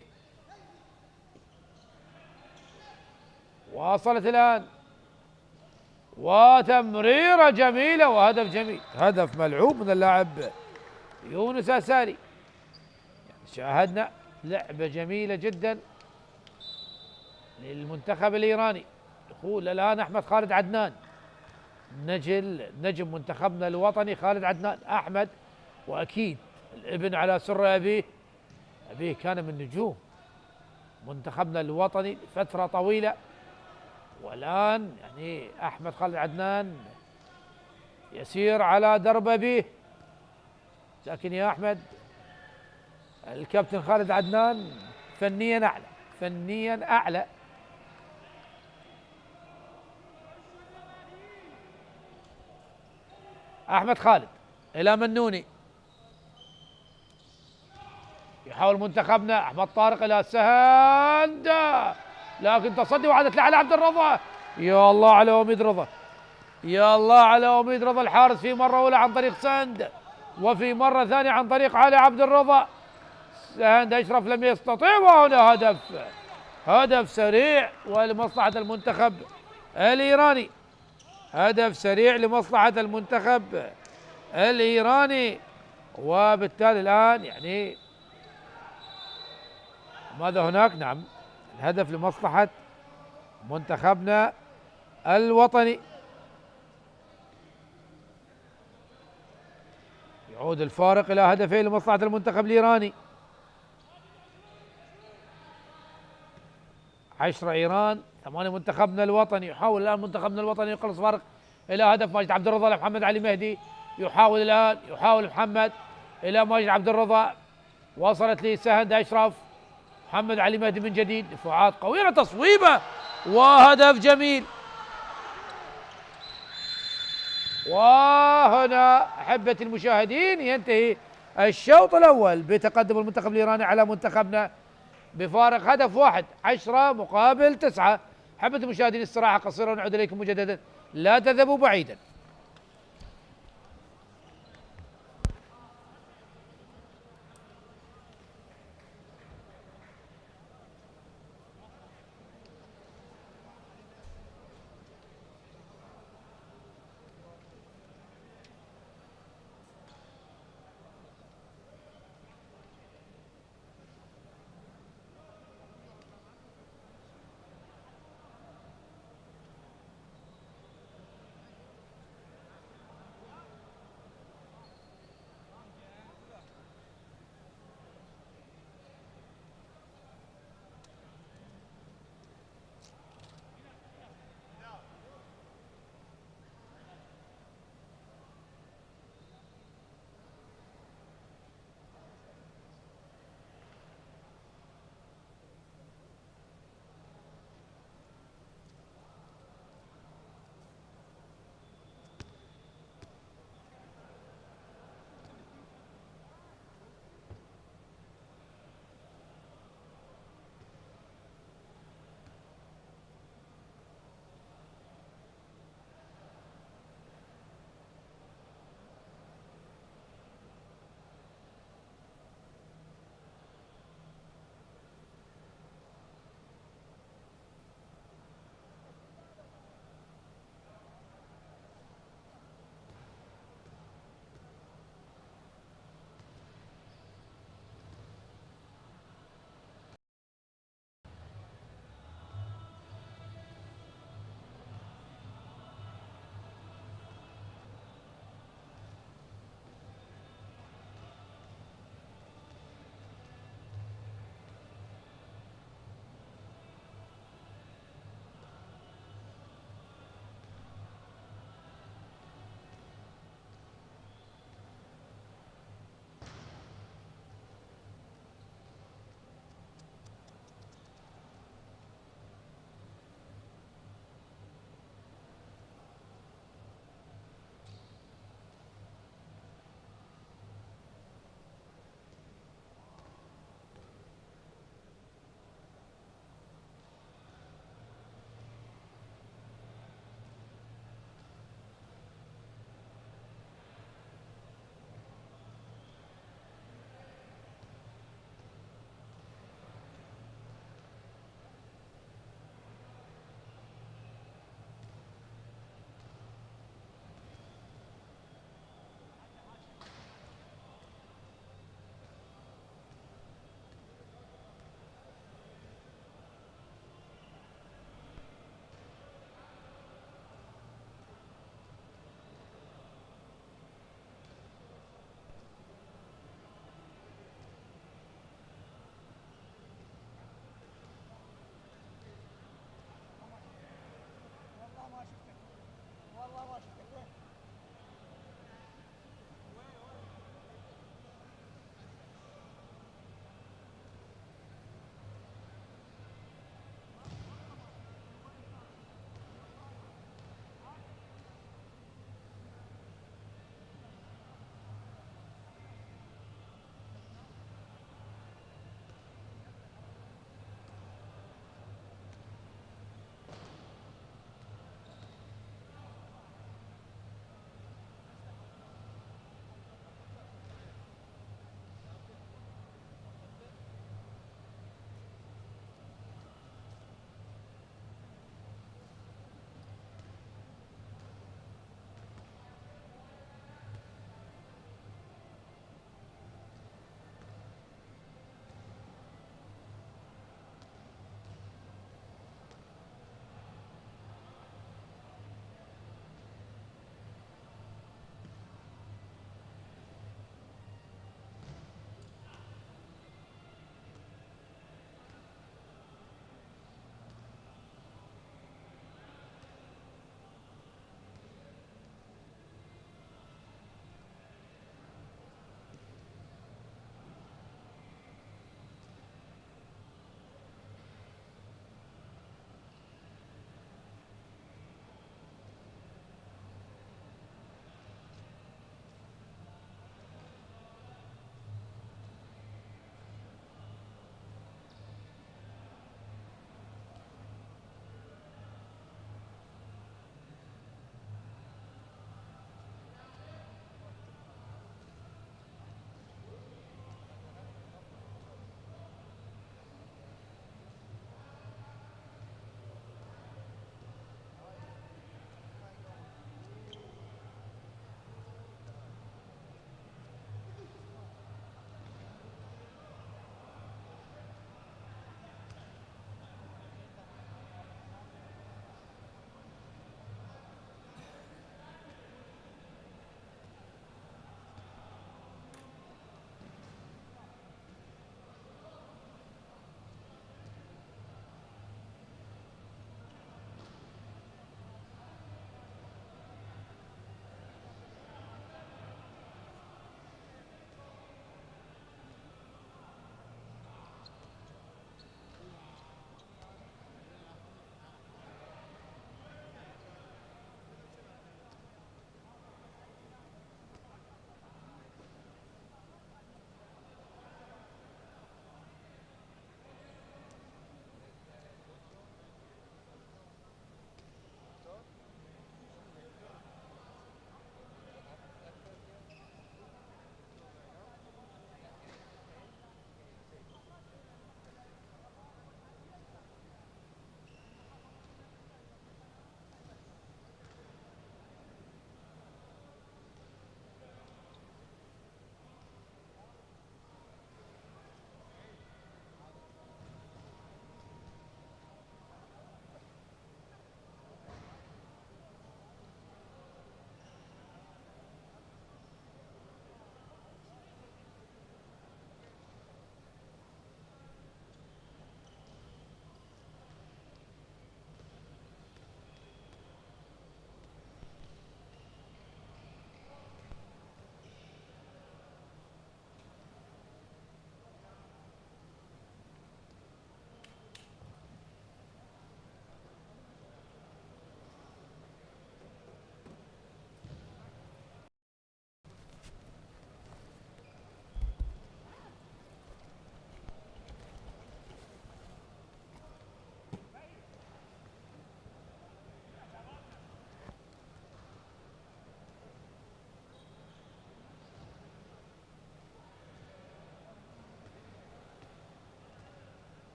Speaker 1: واصلت الآن وتمريرة جميلة وهدف جميل، هدف ملعوب من اللاعب يونس أساري. يعني شاهدنا لعبة جميلة جدا للمنتخب الإيراني. يقول الآن أحمد خالد عدنان، نجم منتخبنا الوطني خالد عدنان. أحمد وأكيد الابن على سر أبيه كان من نجوم منتخبنا الوطني فترة طويلة، والآن يعني أحمد خالد عدنان يسير على درب أبيه. لكن يا أحمد، الكابتن خالد عدنان فنيا أعلى. أحمد خالد إلى منوني، يحاول منتخبنا أحمد طارق إلى سهند، لكن تصدي وعادت على عبد الرضا. يا الله على أميد رضا، يا الله على أميد رضا الحارس، في مرة أولى عن طريق سند، وفي مرة ثانية عن طريق علي عبد الرضا. سند أشرف لم يستطيع، وهنا هدف سريع ولمصلحة المنتخب الإيراني. هدف سريع لمصلحة المنتخب الإيراني. وبالتالي الآن يعني ماذا هناك؟ نعم، الهدف لمصلحة منتخبنا الوطني. يعود الفارق إلى هدفين لمصلحة المنتخب الإيراني. 10 إيران 8 منتخبنا الوطني. يحاول الآن منتخبنا الوطني يقلص فارق إلى هدف ماجد عبد الرضا لمحمد علي مهدي. يحاول محمد إلى ماجد عبد الرضا، وصلت لسهند أشرف. محمد علي مهدي من جديد، دفاعات قوية، تصويبة وهدف جميل. وهنا أحبة المشاهدين ينتهي الشوط الأول بتقدم المنتخب الإيراني على منتخبنا بفارق هدف واحد، 10-9. أحبة المشاهدين، استراحة قصيرة ونعود إليكم مجددا، لا تذهبوا بعيدا.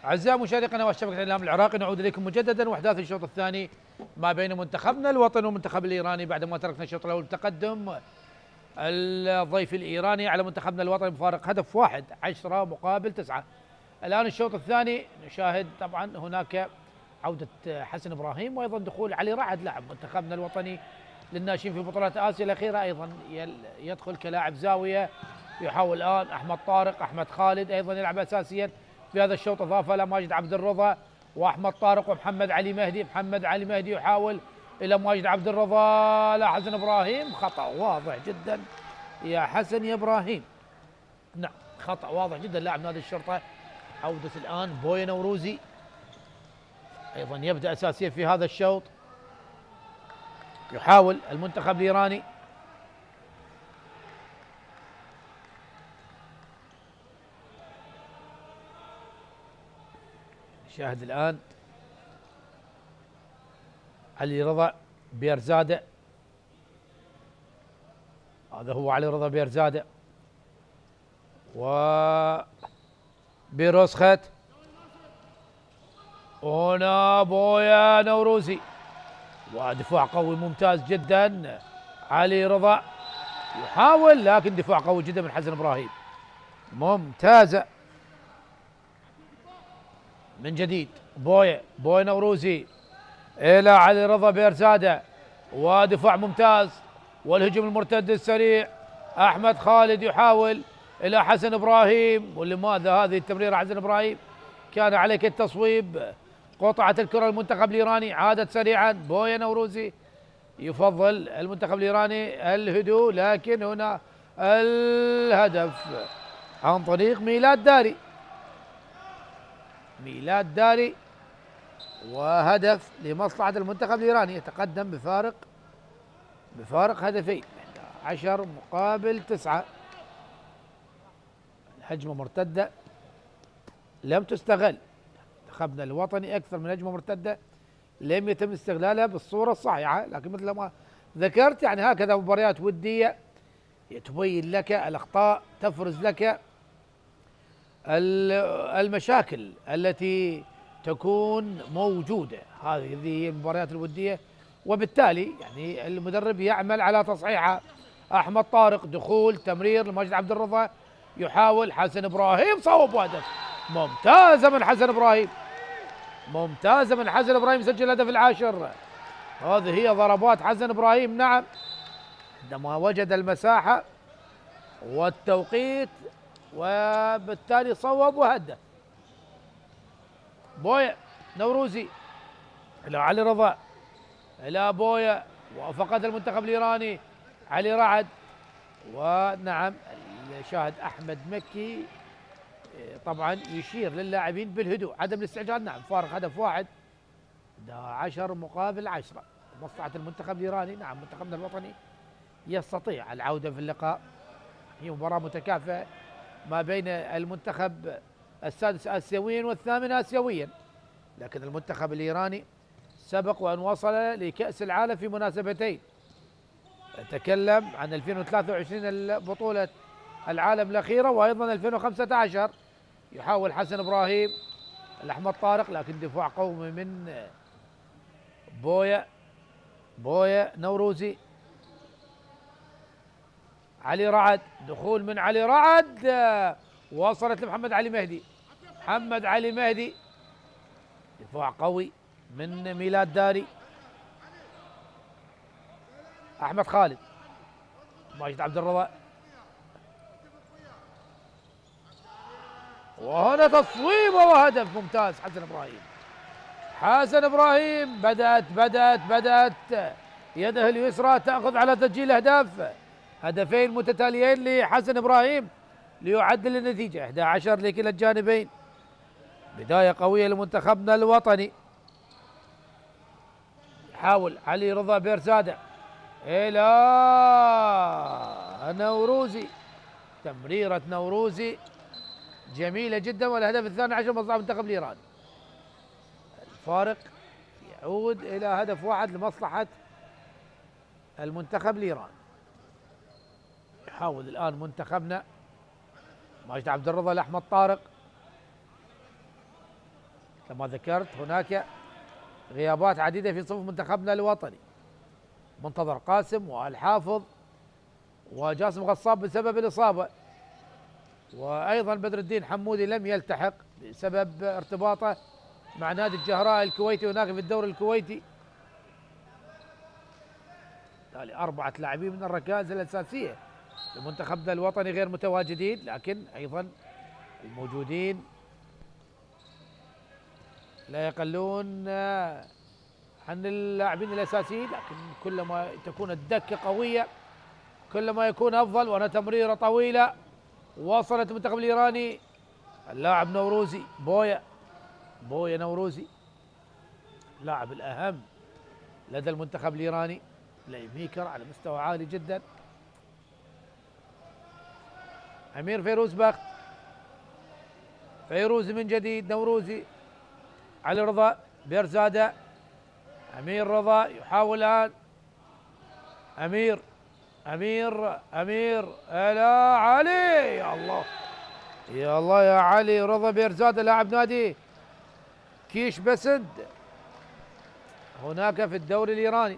Speaker 1: أعزائي مشاهدي قنوات شبكة الإعلام العراقي، نعود إليكم مجددا وأحداث الشوط الثاني ما بين منتخبنا الوطني والمنتخب الإيراني. بعدما تركنا الشوط الأول تقدم الضيف الإيراني على منتخبنا الوطني بفارق هدف واحد، 10 مقابل 9. الآن الشوط الثاني نشاهد طبعا هناك عودة حسن إبراهيم وأيضا دخول علي رعد لاعب منتخبنا الوطني للناشئين في بطولات آسيا الأخيرة، أيضا يدخل كلاعب زاوية. يحاول الآن أحمد طارق، أحمد خالد أيضا يلعب أساسيا في هذا الشوط، إضافة إلى ماجد عبد الرضا وأحمد طارق ومحمد علي مهدي. محمد علي مهدي يحاول إلى ماجد عبد الرضا، لا حسن إبراهيم، خطأ واضح جدا يا حسن يا إبراهيم. نعم خطأ واضح جدا لاعب نادي الشرطة. عودة الآن بويا نوروزي أيضا يبدأ أساسيا في هذا الشوط. يحاول المنتخب الإيراني شاهد الآن علي رضا بيرزادة، هذا هو علي رضا بيرزادة و بيروسخت. هنا بويا نوروزي ودفاع قوي ممتاز جدا. علي رضا يحاول لكن دفاع قوي جدا من حسن إبراهيم، ممتازة من جديد. بويا نوروزي إلى علي رضا بيرزادة ودفاع ممتاز والهجوم المرتد السريع. أحمد خالد يحاول إلى حسن إبراهيم، ولماذا هذه التمريرة حسن إبراهيم؟ كان عليك التصويب. قطعة الكرة المنتخب الإيراني، عادت سريعا. بويا نوروزي يفضل المنتخب الإيراني الهدوء، لكن هنا الهدف عن طريق ميلاد داري. ميلاد داري وهدف لمصلحة المنتخب الإيراني، يتقدم بفارق هدفين، 10 مقابل 9. الهجمة مرتدة لم تستغل، منتخبنا الوطني أكثر من هجمة مرتدة لم يتم استغلالها بالصورة الصحيحة، لكن مثل ما ذكرت يعني هكذا مباريات ودية تبين لك الأخطاء، تفرز لك المشاكل التي تكون موجودة. هذه هي المباريات الودية، وبالتالي يعني المدرب يعمل على تصحيحها. أحمد طارق دخول تمرير لماجد عبد الرضا، يحاول حسن إبراهيم، صوب وهدف. ممتازة من حسن إبراهيم، ممتازة من حسن إبراهيم، سجل الهدف العاشر. هذه هي ضربات حسن إبراهيم، نعم، عندما وجد المساحة والتوقيت وبالتالي صوب وهدف. بويا نوروزي إلى علي رضا، إلى بويا، وفقد المنتخب الإيراني علي رعد. ونعم شاهد أحمد مكي طبعا يشير للاعبين بالهدوء، عدم الاستعجال. نعم فارق هدف واحد، 10 مقابل 10 مصلحة المنتخب الإيراني. نعم منتخبنا الوطني يستطيع العودة في اللقاء، هي مباراة متكافئة ما بين المنتخب السادس آسيويا والثامن آسيويا، لكن المنتخب الإيراني سبق وأن وصل لكأس العالم في مناسبتين. أتكلم عن 2023 بطولة العالم الأخيرة وأيضا 2015. يحاول حسن إبراهيم الأحمد طارق، لكن دفاع قوي من بويا نوروزي. علي رعد، دخول من علي رعد، وصلت لمحمد علي مهدي. محمد علي مهدي، دفاع قوي من ميلاد داري. أحمد خالد، ماجد عبد الرضا، وهنا تصويبه وهدف ممتاز. حسن إبراهيم بدأت يده اليسرى تأخذ على تسجيل أهداف، هدفين متتاليين لحسن إبراهيم ليعدل النتيجة 11 لكلا الجانبين. بداية قوية لمنتخبنا الوطني. يحاول علي رضا بيرزادة إلى نوروزي، تمريرة نوروزي جميلة جدا، والهدف الثاني عشر مصلحة منتخب الإيران. الفارق يعود إلى هدف واحد لمصلحة المنتخب الإيراني. يحاول الآن منتخبنا ماجد عبد الرضا لأحمد طارق. كما ذكرت هناك غيابات عديدة في صفوف منتخبنا الوطني، منتظر قاسم والحافظ وجاسم غصاب بسبب الإصابة، وأيضا بدر الدين حمودي لم يلتحق بسبب ارتباطه مع نادي الجهراء الكويتي هناك في الدوري الكويتي. بالتالي 4 لاعبين من الركائز الأساسية لمنتخبنا الوطني غير متواجدين، لكن أيضا الموجودين لا يقلون عن اللاعبين الأساسيين، لكن كلما تكون الدكة قوية كلما يكون أفضل. وأنا تمريرة طويلة وصلت المنتخب الإيراني، اللاعب نوروزي بويا نوروزي، اللاعب الأهم لدى المنتخب الإيراني، بلاي ميكر على مستوى عالي جدا. أمير فيروز بخت، فيروز من جديد، نوروزي، علي رضا بيرزادة، أمير رضا يحاول الآن، أمير إلى علي. يا الله يا علي رضا بيرزادة لاعب نادي كيش بسند هناك في الدوري الإيراني.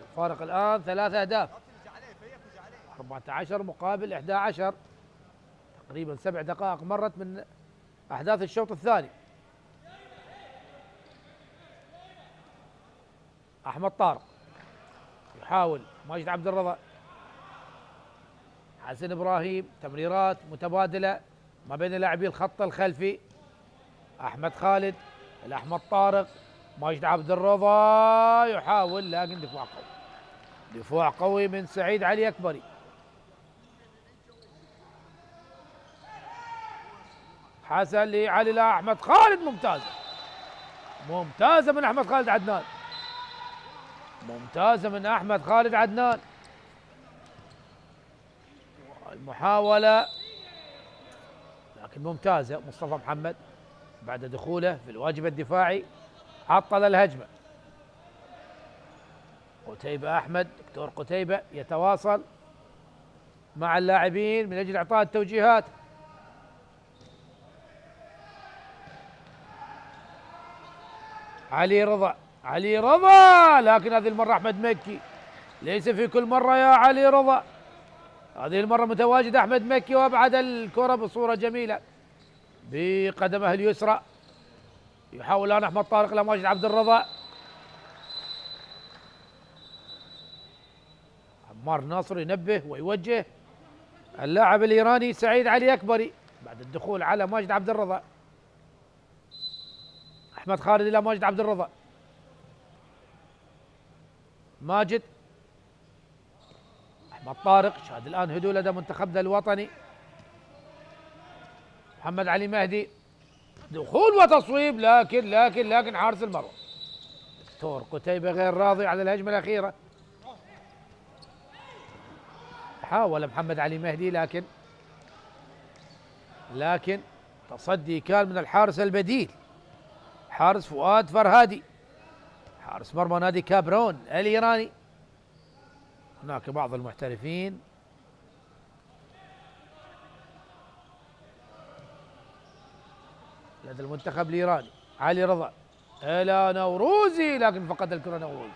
Speaker 1: الفارق الآن 3 أهداف، 14 مقابل 11، تقريبا 7 دقائق مرت من أحداث الشوط الثاني. أحمد طارق يحاول، ماجد عبد الرضا، حسن إبراهيم، تمريرات متبادلة ما بين لاعبي الخط الخلفي. أحمد خالد، الأحمد طارق، ماجد عبد الرضا يحاول، لكن دفاع قوي من سعيد علي أكبري. حسن لعلي، لا أحمد خالد، ممتازة من أحمد خالد عدنان، المحاولة لكن ممتازة. مصطفى محمد بعد دخوله في الواجب الدفاعي عطل الهجمة. قتيبة أحمد، دكتور قتيبة يتواصل مع اللاعبين من أجل إعطاء التوجيهات. علي رضا، لكن هذه المرة أحمد مكي، ليس في كل مرة يا علي رضا، هذه المرة متواجد أحمد مكي، وأبعد الكرة بصورة جميلة بقدمه اليسرى. يحاول الآن أحمد طارق لماجد عبد الرضا، عمار ناصر ينبه ويوجه اللاعب الإيراني سعيد علي أكبري بعد الدخول على ماجد عبد الرضا. أحمد خالد إلى ماجد عبد الرضا، ماجد، أحمد طارق. شاهد الآن هدوء لدى منتخبنا الوطني. محمد علي مهدي، دخول وتصويب، لكن حارس المرمى دكتور قتيبة غير راضي على الهجمة الأخيرة. حاول محمد علي مهدي، لكن تصدي كان من الحارس البديل، حارس فؤاد فرهادي، حارس مرمى نادي كابرون الإيراني. هناك بعض المحترفين لدى المنتخب الإيراني. علي رضا إلى نوروزي، لكن فقد الكرة نوروزي،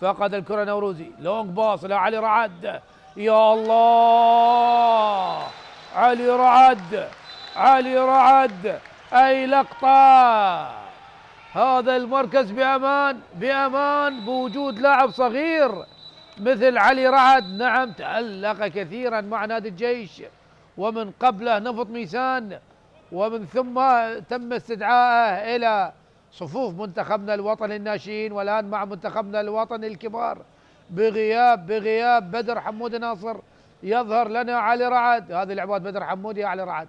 Speaker 1: فقد الكرة نوروزي. لونج باص إلى علي رعد، يا الله، علي رعد، علي رعد، أي لقطة. هذا المركز بأمان، بأمان بوجود لاعب صغير مثل علي رعد. نعم، تألق كثيرا مع نادي الجيش، ومن قبله نفط ميسان، ومن ثم تم استدعائه إلى صفوف منتخبنا الوطني الناشئين، والآن مع منتخبنا الوطني الكبار. بغياب بدر حمود ناصر يظهر لنا علي رعد. هذه لعبات بدر حمود يا علي رعد،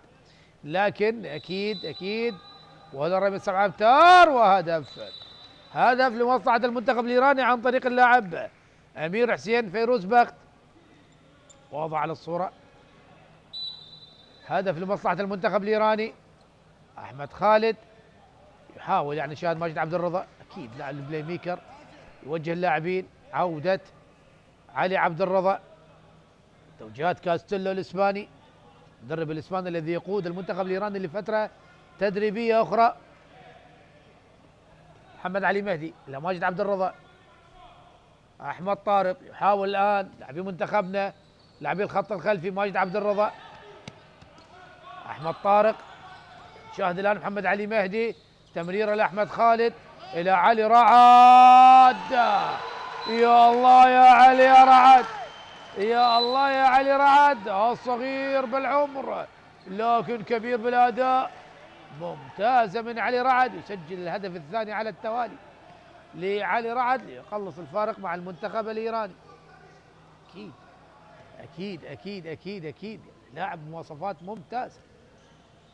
Speaker 1: لكن أكيد وهذا الرمي 7 أمتار، وهدف، هدف لمصلحة المنتخب الإيراني عن طريق اللاعب أمير حسين فيروز بخت. واضح على الصورة، هدف لمصلحة المنتخب الإيراني. أحمد خالد يحاول، يعني شاهد ماجد عبد الرضا، أكيد لاعب البلاي ميكر يوجه اللاعبين. عودة علي عبد الرضا، توجيهات كاستيلو الإسباني، المدرب الإسباني الذي يقود المنتخب الإيراني لفترة تدريبية أخرى. محمد علي مهدي إلى ماجد عبد الرضا. أحمد طارق يحاول الآن، لاعبي منتخبنا، لاعبي الخط الخلفي. ماجد عبد الرضا، أحمد طارق، شاهد الآن محمد علي مهدي، تمريرة لأحمد خالد إلى علي رعد. يا الله يا علي يا رعد، يا الله يا علي رعد، الصغير بالعمر لكن كبير بالأداء. ممتازة من علي رعد، يسجل الهدف الثاني على التوالي لعلي رعد ليقلص الفارق مع المنتخب الإيراني. أكيد أكيد أكيد أكيد أكيد لاعب مواصفات ممتازة.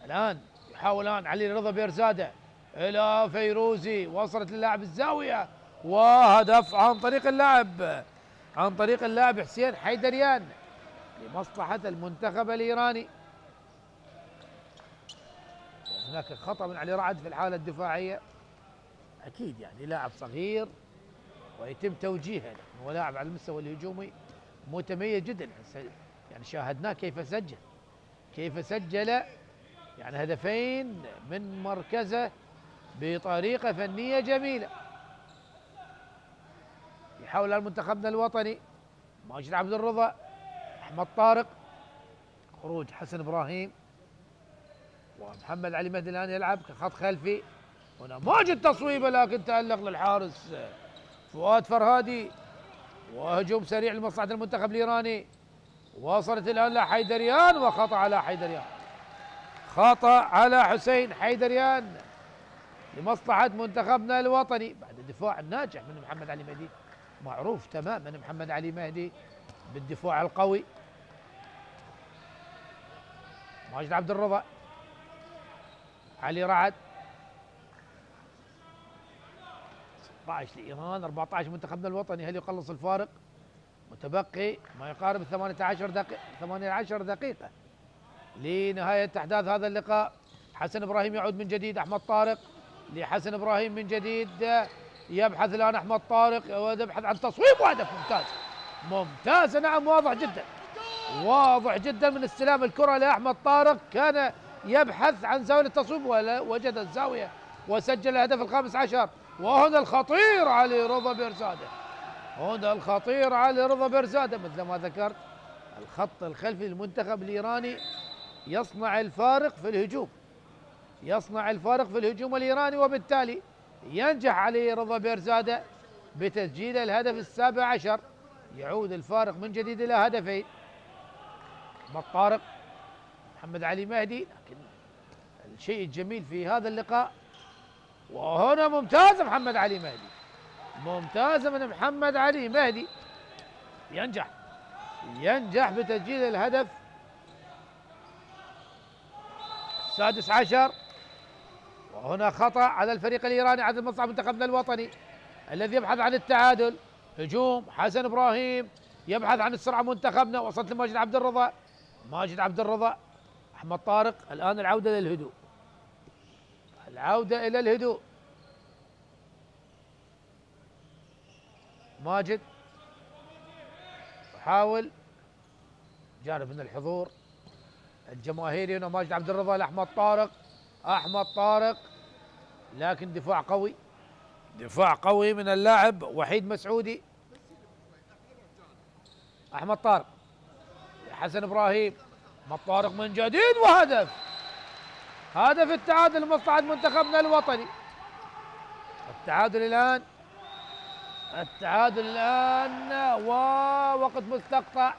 Speaker 1: الآن يحاول الآن علي رضا بيرزادة إلى فيروزي، وصلت للاعب الزاوية، وهدف عن طريق اللاعب حسين حيدريان لمصلحة المنتخب الإيراني. هناك خطأ من علي رعد في الحالة الدفاعية، أكيد يعني لاعب صغير ويتم توجيهه، هو لاعب على المستوى الهجومي متميز جدا. يعني شاهدناه كيف سجل يعني هدفين من مركزه بطريقة فنية جميلة. يحاول منتخبنا الوطني ماجد عبد الرضا، أحمد طارق، خروج حسن إبراهيم، ومحمد علي مهدي الآن يلعب كخط خلفي. هنا ماجد تصويبه، لكن تألق للحارس فؤاد فرهادي، وهجوم سريع لمصلحة المنتخب الإيراني. وصلت الآن لحيدريان، وخطأ على حيدريان، خطأ على حسين حيدريان لمصلحة منتخبنا الوطني بعد الدفاع الناجح من محمد علي مهدي. معروف تماما محمد علي مهدي بالدفاع القوي. ماجد عبد الرضا، علي رعد، 16 لإيران 14 منتخبنا الوطني. هل يقلص الفارق؟ متبقي ما يقارب 18 دقيقة لنهاية أحداث هذا اللقاء. حسن إبراهيم يعود من جديد، أحمد طارق لحسن إبراهيم من جديد، يبحث الآن أحمد طارق ويبحث عن تصويب، وهدف ممتاز. نعم، واضح جدا من استلام الكرة لأحمد طارق، كان يبحث عن زاوية التصويب ووجد الزاوية وسجل الهدف الخامس عشر. وهنا الخطير علي رضا بيرزادة، مثل ما ذكرت الخط الخلفي للمنتخب الإيراني يصنع الفارق في الهجوم، الإيراني، وبالتالي ينجح علي رضا بيرزادة بتسجيل الهدف السابع عشر. يعود الفارق من جديد إلى هدفين. أحمد طارق، محمد علي مهدي، لكن الشيء الجميل في هذا اللقاء وهنا ممتازة محمد علي مهدي، ممتازة من محمد علي مهدي، ينجح بتسجيل الهدف السادس عشر. وهنا خطأ على الفريق الإيراني، على مصلحة منتخبنا الوطني الذي يبحث عن التعادل. هجوم حسن إبراهيم يبحث عن السرعة منتخبنا، وصلت لماجد عبد الرضا، أحمد طارق. الآن العودة إلى الهدوء، ماجد يحاول جانب من الحضور الجماهيري. هنا ماجد عبد الرضا لأحمد طارق، أحمد طارق، لكن دفاع قوي، دفاع قوي من اللاعب وحيد مسعودي. أحمد طارق، حسن إبراهيم، أحمد طارق من جديد وهدف، هدف التعادل لمصلحة منتخبنا الوطني. التعادل الآن، التعادل الآن، ووقت مستقطع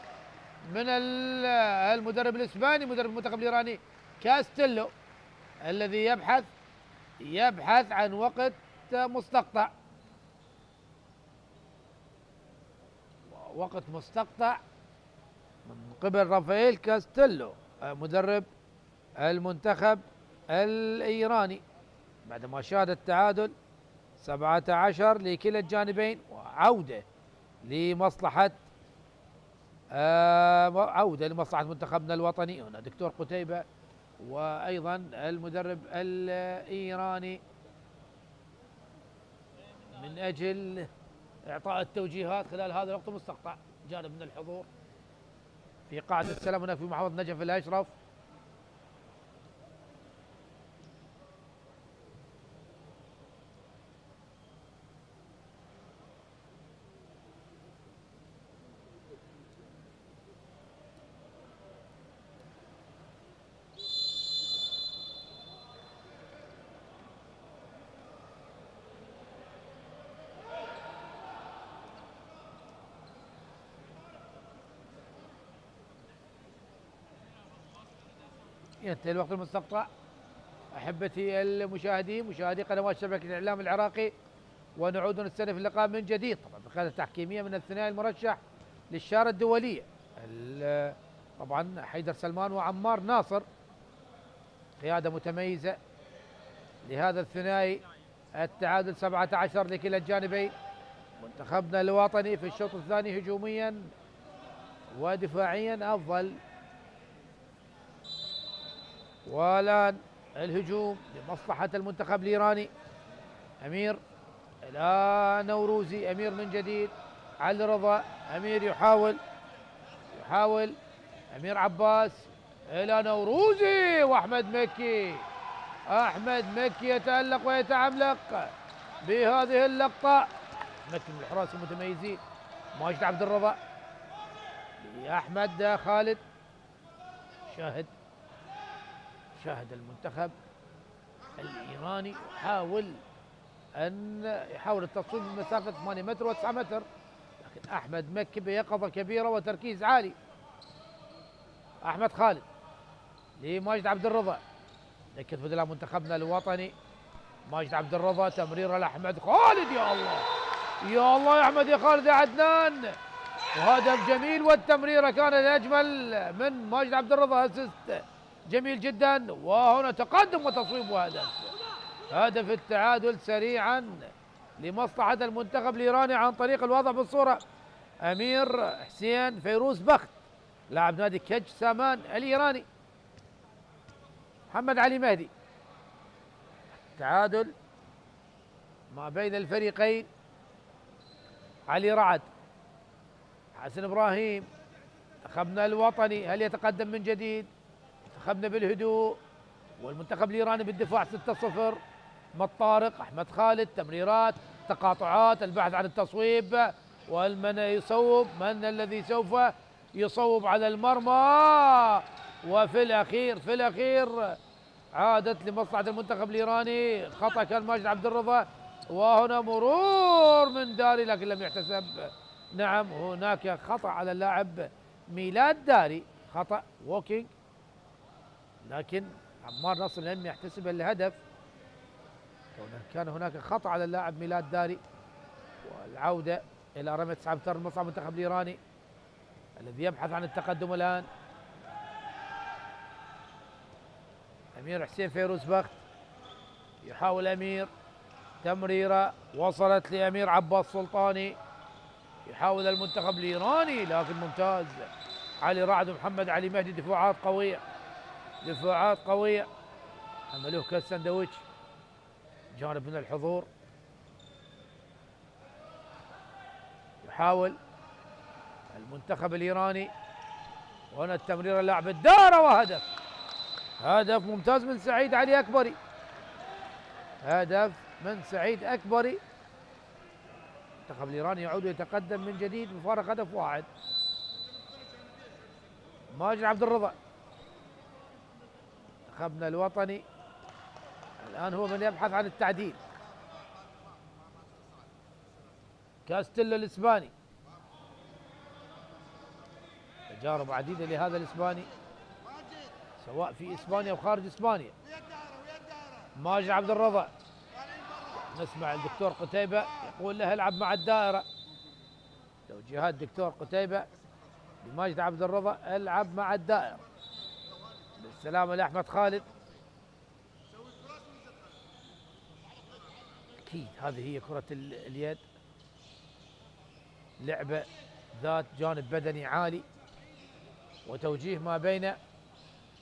Speaker 1: من المدرب الإسباني مدرب المنتخب الإيراني كاستيلو، الذي يبحث عن وقت مستقطع، وقت مستقطع من قبل رافائيل كاستيلو مدرب المنتخب الإيراني، بعدما شاهد التعادل 17 لكلا الجانبين، وعودة لمصلحة منتخبنا الوطني. هنا دكتور قتيبة وأيضا المدرب الإيراني من أجل إعطاء التوجيهات خلال هذا الوقت المستقطع. جانب من الحضور في قاعة السلام هناك في محافظة نجف الأشرف. ينتهي الوقت المستقطع. أحبتي المشاهدين، مشاهدي قنوات شبكة الإعلام العراقي، ونعود نستأنف اللقاء من جديد طبعا بقيادة تحكيمية من الثنائي المرشح للشارة الدولية، طبعا حيدر سلمان وعمار ناصر، قيادة متميزة لهذا الثنائي. التعادل 17 لكلا الجانبين. منتخبنا الوطني في الشوط الثاني هجوميا ودفاعيا أفضل. والآن الهجوم لمصلحة المنتخب الإيراني. أمير إلى نوروزي، أمير من جديد، علي رضا، أمير يحاول أمير عباس إلى نوروزي، وأحمد مكي، أحمد مكي يتألق ويتعملق بهذه اللقطة. مكي من الحراس المتميزين. ماجد عبد الرضا لأحمد خالد. شاهد المنتخب الإيراني يحاول التصويب من مسافة 8 متر و9 متر، لكن أحمد مكي بيقظة كبيرة وتركيز عالي. أحمد خالد لماجد عبد الرضا، لكن بدلاء منتخبنا الوطني. ماجد عبد الرضا، تمريرة لأحمد خالد، يا الله يا الله يا أحمد يا خالد يا عدنان، وهدف جميل، والتمريرة كانت أجمل من ماجد عبد الرضا، أسيست جميل جدا. وهنا تقدم وتصويب وهدف، هدف التعادل سريعا لمصلحة المنتخب الإيراني عن طريق الواضح بالصورة أمير حسين فيروز بخت لاعب نادي كج سامان الإيراني. محمد علي مهدي. تعادل ما بين الفريقين. علي رعد، حسن إبراهيم، منتخبنا الوطني هل يتقدم من جديد؟ منتخبنا بالهدوء والمنتخب الإيراني بالدفاع 6-0. أحمد طارق، أحمد خالد، تمريرات، تقاطعات، البحث عن التصويب، والمن يصوب، من الذي سوف يصوب على المرمى. وفي الأخير عادت لمصلحة المنتخب الإيراني. خطأ كان ماجد عبد الرضا، وهنا مرور من داري لكن لم يحتسب. نعم هناك خطأ على اللاعب ميلاد داري، خطأ ووكينج، لكن عمار نصر لم يحتسب الهدف. كان هناك خطأ على اللاعب ميلاد داري. والعودة إلى رمية 9 أمتار لمصلحة المنتخب الإيراني الذي يبحث عن التقدم الآن. أمير حسين فيروز بخت، يحاول أمير، تمريرة وصلت لأمير عباس سلطاني، يحاول المنتخب الإيراني لكن ممتاز. علي رعد ومحمد علي مهدي، دفاعات قوية، عملوه كالسندويتش. جانب من الحضور، يحاول المنتخب الإيراني، وهنا التمريرة اللاعب الدارة، وهدف، هدف ممتاز من سعيد علي أكبري، هدف من سعيد أكبري. المنتخب الإيراني يعود يتقدم من جديد بفارق هدف واحد. ماجد عبد الرضا منتخبنا الوطني الآن هو من يبحث عن التعديل. كاستيلو الإسباني، تجارب عديدة لهذا الإسباني سواء في إسبانيا أو خارج إسبانيا. ماجد عبد الرضا، نسمع الدكتور قتيبة يقول له العب مع الدائرة. توجيهات الدكتور قتيبة لماجد عبد الرضا، العب مع الدائرة. بالسلامة لأحمد خالد. أكيد هذه هي كرة اليد، لعبة ذات جانب بدني عالي وتوجيه ما بين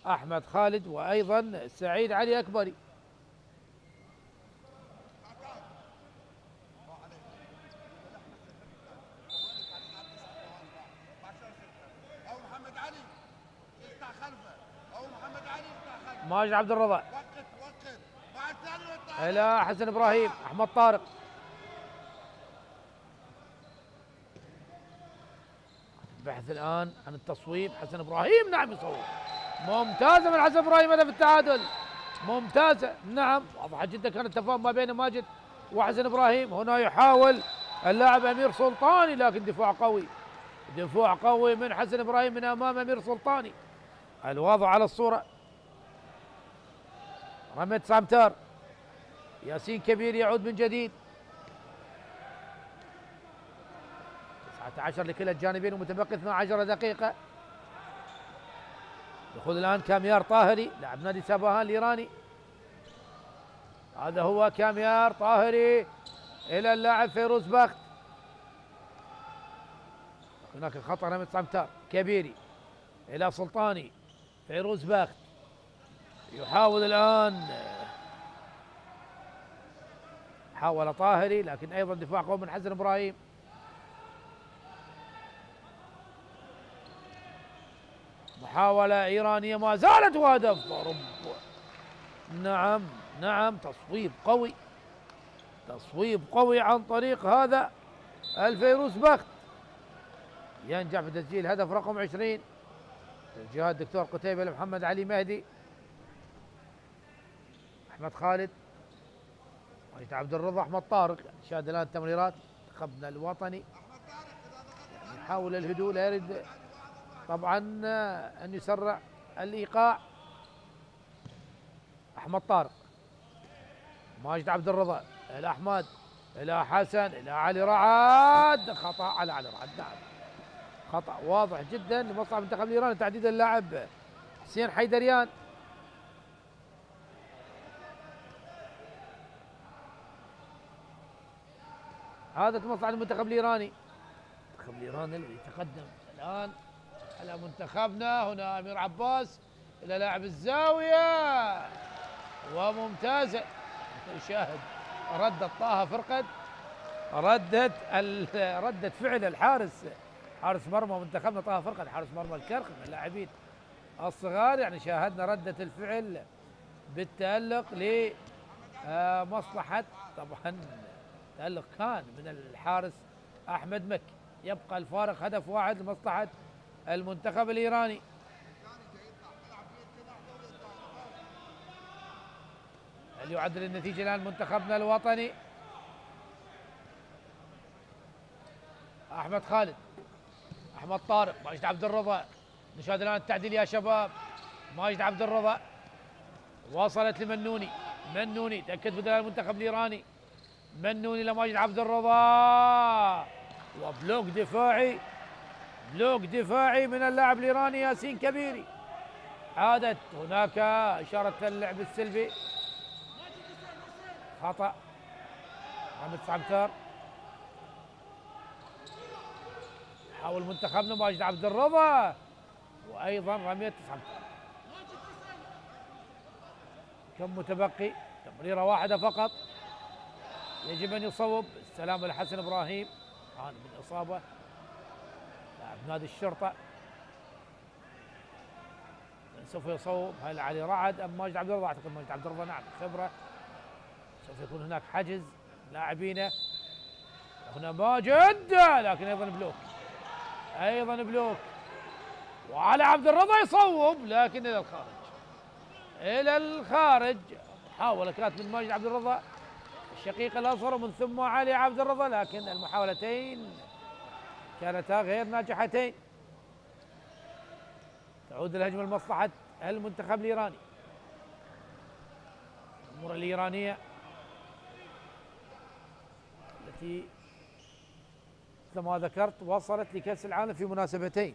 Speaker 1: أحمد خالد وأيضا سعيد علي أكبري. ماجد عبد الرضا إلى حسن إبراهيم. أحمد طارق، البحث الآن عن التصويب. حسن إبراهيم نعم يصوب، ممتازة من حسن إبراهيم، هدف التعادل ممتازة. نعم واضحة جدا كان التفاهم ما بين ماجد وحسن إبراهيم. هنا يحاول اللاعب أمير سلطاني لكن دفاع قوي، دفاع قوي من حسن إبراهيم من أمام أمير سلطاني. الوضع على الصورة، رمية 9 أمتار. ياسين كبير يعود من جديد. 19 لكلا الجانبين ومتبقي 12 دقيقة. دخول الآن كاميار طاهري لاعب نادي ساباهان الإيراني. هذا هو كاميار طاهري إلى اللاعب فيروز بخت. هناك خطأ، رمية 9 أمتار. كبيري إلى سلطاني. فيروز بخت يحاول الآن، حاول طاهري لكن أيضا دفاع قوي من حسن إبراهيم. محاولة إيرانية ما زالت وهدف. نعم نعم، تصويب قوي، تصويب قوي عن طريق هذا الفيروز بخت، ينجح في تسجيل هدف رقم 20. توجيهات الدكتور قتيبة لمحمد علي مهدي. أحمد خالد، ماجد عبد الرضا، أحمد طارق. شاهد الآن تمريرات منتخبنا الوطني، يحاول الهدوء، لا يريد طبعا أن يسرع الإيقاع. أحمد طارق، ماجد عبد الرضا إلى أحمد، إلى حسن، إلى علي رعد. خطأ على علي رعد، نعم خطأ واضح جدا لمصلحة المنتخب الإيراني، تحديدا اللاعب حسين حيدريان. هذا مصلحة المنتخب الإيراني. المنتخب الإيراني اللي يتقدم الآن على منتخبنا. هنا أمير عباس إلى لاعب الزاوية وممتازة. يشاهد ردة طه فرقد، ردة فعل الحارس، حارس مرمى منتخبنا طه فرقد، حارس مرمى الكرخ من اللاعبين الصغار. يعني شاهدنا ردة الفعل بالتألق لمصلحة، طبعا تألق كان من الحارس أحمد مكي. يبقى الفارق هدف واحد لمصلحة المنتخب الإيراني. هل يعدل النتيجة الآن منتخبنا الوطني؟ أحمد خالد، أحمد طارق، ماجد عبد الرضا. نشاهد الآن التعديل يا شباب. ماجد عبد الرضا وصلت لمنوني، منوني تأكد بدلاء المنتخب الإيراني. منوني لماجد عبد الرضا، وبلوك دفاعي، بلوك دفاعي من اللاعب الإيراني ياسين كبيري. عادت هناك إشارة اللعب السلبي، خطأ. رمية 9 أمتار. حاول منتخبنا ماجد عبد الرضا وأيضا رمية 9 أمتار. كم متبقي؟ تمريرة واحدة فقط، يجب أن يصوب. السلام لحسن إبراهيم، عانى من إصابة، لاعب نادي الشرطة. سوف يصوب؟ هل علي رعد ام ماجد عبد الرضا؟ اعتقد ماجد عبد الرضا، نعم خبره. سوف يكون هناك حجز لاعبينه. هنا ماجد لكن ايضا بلوك، ايضا بلوك، وعلى عبد الرضا يصوب لكن الى الخارج، الى الخارج. محاولة كانت من ماجد عبد الرضا الشقيق الاصغر ومن ثم علي عبد الرضا، لكن المحاولتين كانتا غير ناجحتين. تعود الهجمة لمصلحة المنتخب الإيراني. الأمور الإيرانية التي مثل ما ذكرت وصلت لكأس العالم في مناسبتين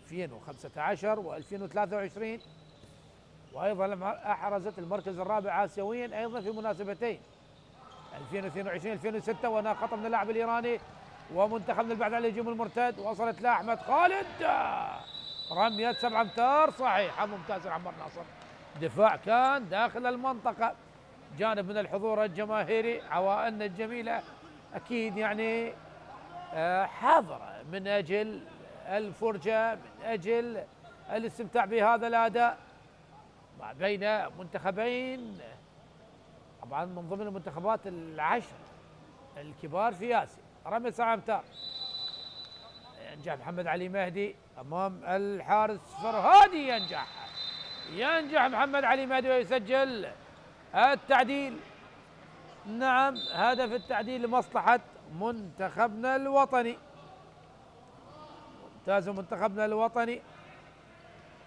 Speaker 1: 2015 و2023، وأيضا لما أحرزت المركز الرابع آسيويا أيضا في مناسبتين 2022-2006. وهنا خطأ من اللاعب الإيراني ومنتخبنا البعث على الهجوم المرتد. وصلت لأحمد خالد، رمية 7 أمتار صحيحة ممتازة عمار ناصر. دفاع كان داخل المنطقة، جانب من الحضور الجماهيري، عوائلنا الجميلة أكيد يعني حاضرة من أجل الفرجة، من أجل الاستمتاع بهذا الأداء ما بين منتخبين طبعا من ضمن المنتخبات العشر الكبار في آسيا. رمي 7 أمتار، ينجح محمد علي مهدي أمام الحارس فرهادي، ينجح محمد علي مهدي ويسجل التعديل. نعم، هدف التعديل لمصلحة منتخبنا الوطني. ممتاز منتخبنا الوطني.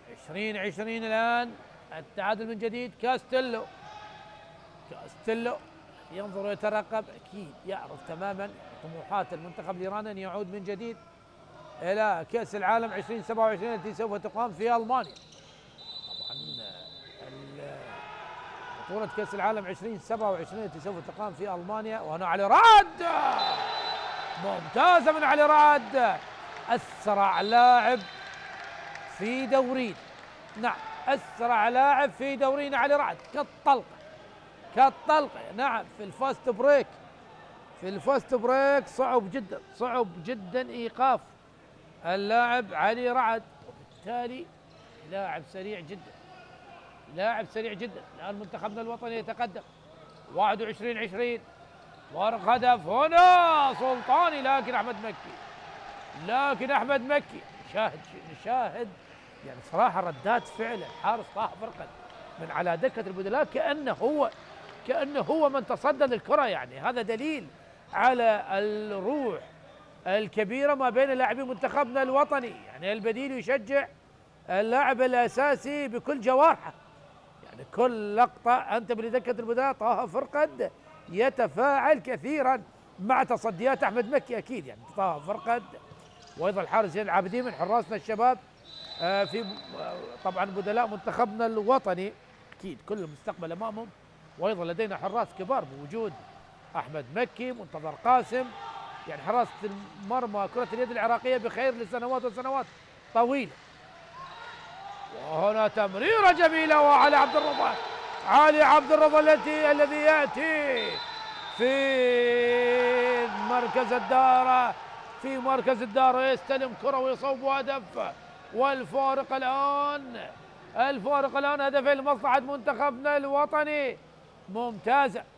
Speaker 1: 2020 الآن التعادل من جديد. كاستيلو ينظر ويترقب، أكيد يعرف تماما طموحات المنتخب الإيراني أن يعود من جديد إلى كأس العالم 2027 التي سوف تقام في ألمانيا. طبعا بطولة كأس العالم 2027 التي سوف تقام في ألمانيا. وهنا علي رعد، ممتازة من علي رعد، أسرع لاعب في دورين. نعم، أسرع لاعب في دورين علي رعد، كالطلقة. نعم، في الفاست بريك صعب جدا إيقاف اللاعب علي رعد، وبالتالي لاعب سريع جدا. الآن منتخبنا الوطني يتقدم 21-20. وهدف هنا سلطاني، لكن أحمد مكي نشاهد يعني صراحة ردات فعل الحارس طه فرقد من على دكة البدلاء، كأنه هو من تصدى للكرة. يعني هذا دليل على الروح الكبيرة ما بين لاعبي منتخبنا الوطني. يعني البديل يشجع اللاعب الأساسي بكل جوارحه، يعني كل لقطة أنت لدكة البدلاء طه فرقد يتفاعل كثيرا مع تصديات أحمد مكي أكيد. يعني طه فرقد وأيضا الحارس زين العابدين من حراسنا الشباب في طبعا بدلاء منتخبنا الوطني، أكيد كل المستقبل أمامهم. وأيضا لدينا حراس كبار بوجود أحمد مكي، منتظر قاسم، يعني حراسة المرمى كرة اليد العراقية بخير لسنوات وسنوات طويلة. وهنا تمريرة جميلة، وعلي عبد الرضا الذي يأتي في مركز الدار يستلم كرة ويصوب هدف. والفارق الآن هدفين لمصلحة منتخبنا الوطني.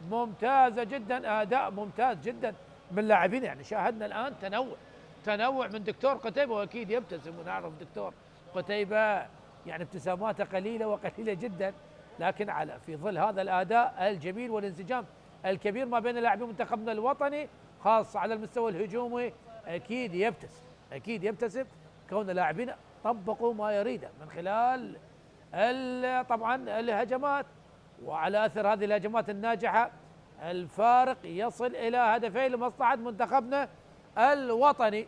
Speaker 1: ممتازة جدا، أداء ممتاز جدا من لاعبين. يعني شاهدنا الآن تنوع من دكتور قتيبة، وأكيد يبتسم، ونعرف دكتور قتيبة يعني ابتساماته قليلة جدا، لكن في ظل هذا الأداء الجميل والانسجام الكبير ما بين لاعبي منتخبنا الوطني خاصة على المستوى الهجومي أكيد يبتسم كون لاعبين طبقوا ما يريده من خلال طبعا الهجمات. وعلى أثر هذه الهجمات الناجحة الفارق يصل إلى هدفين لمصلحة منتخبنا الوطني.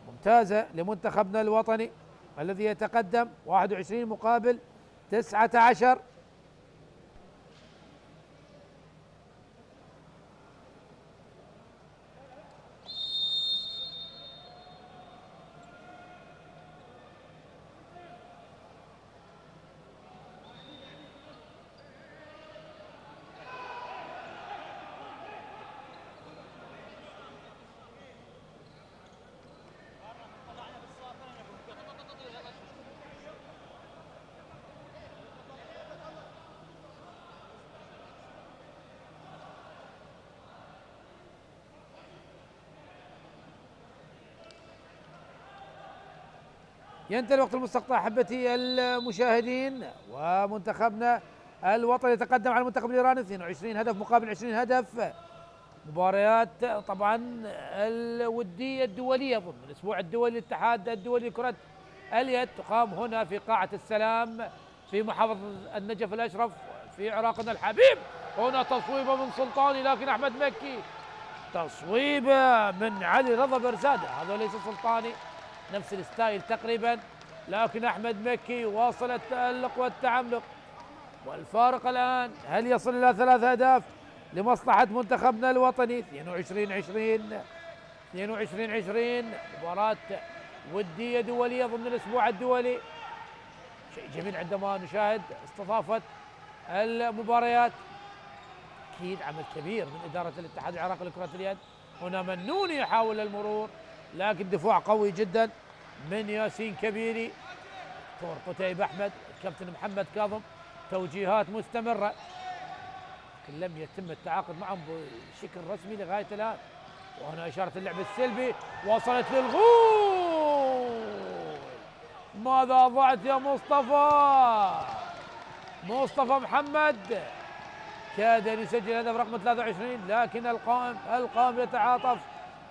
Speaker 1: ممتازة لمنتخبنا الوطني الذي يتقدم 21-19. ينتهي الوقت المستقطع أحبتي المشاهدين، ومنتخبنا الوطني يتقدم على المنتخب الإيراني 22 هدف مقابل 20 هدف. مباريات طبعا الودية الدولية ضمن الأسبوع الدولي للاتحاد الدولي لكرة اليد تقام هنا في قاعة السلام في محافظة النجف الأشرف في عراقنا الحبيب. هنا تصويبة من سلطاني لكن أحمد مكي، تصويبة من علي رضا برزادة، هذا ليس سلطاني، نفس الستايل تقريبا، لكن أحمد مكي واصل التألق والتعمق. والفارق الآن هل يصل إلى 3 أهداف لمصلحة منتخبنا الوطني؟ 22-20 22-20 مباراة ودية دولية ضمن الأسبوع الدولي. شيء جميل عندما نشاهد استضافة المباريات، أكيد عمل كبير من إدارة الاتحاد العراقي لكرة اليد. هنا منوني يحاول المرور لكن دفاع قوي جدا من ياسين كبيري، دكتور قتيبة أحمد، الكابتن محمد كاظم، توجيهات مستمرة لكن لم يتم التعاقد معهم بشكل رسمي لغاية الآن. وهنا إشارة اللعب السلبي وصلت للغول. ماذا ضعت يا مصطفى محمد؟ كاد أن يسجل هدف رقم 23 لكن القائم يتعاطف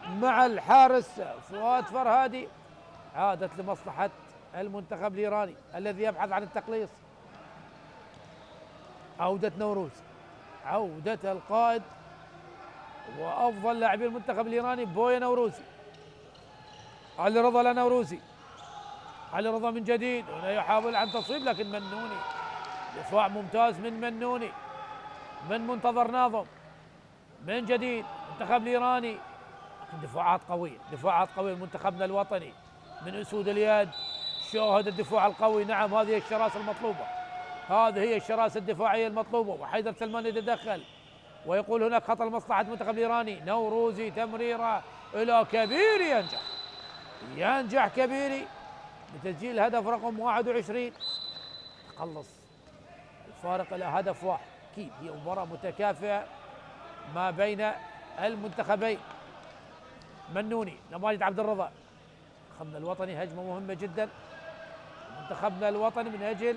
Speaker 1: مع الحارس فؤاد فرهادي. عادت لمصلحة المنتخب الإيراني الذي يبحث عن التقليص. عودة نوروز، عودة القائد وأفضل لاعبي المنتخب الإيراني بويا نوروزي. علي رضا لنوروزي، علي رضا من جديد، هنا يحاول عن تصويب لكن منوني، دفاع ممتاز من منوني من منتظر ناظم. من جديد المنتخب الإيراني، دفاعات قوية منتخبنا الوطني من أسود اليد. شاهد الدفاع القوي، نعم هذه الشراسة المطلوبة، هذه هي الشراسة الدفاعية المطلوبة. وحيدر سلمان يتدخل ويقول هناك خطر لمصلحة المنتخب الإيراني. نوروزي تمريرة إلى كبيري، ينجح كبيري بتسجيل هدف رقم 21. تقلص الفارق إلى هدف واحد. أكيد هي مباراة متكافئة ما بين المنتخبين. منوني لماجد عبد الرضا، منتخبنا الوطني هجمة مهمة جدا، منتخبنا الوطني من أجل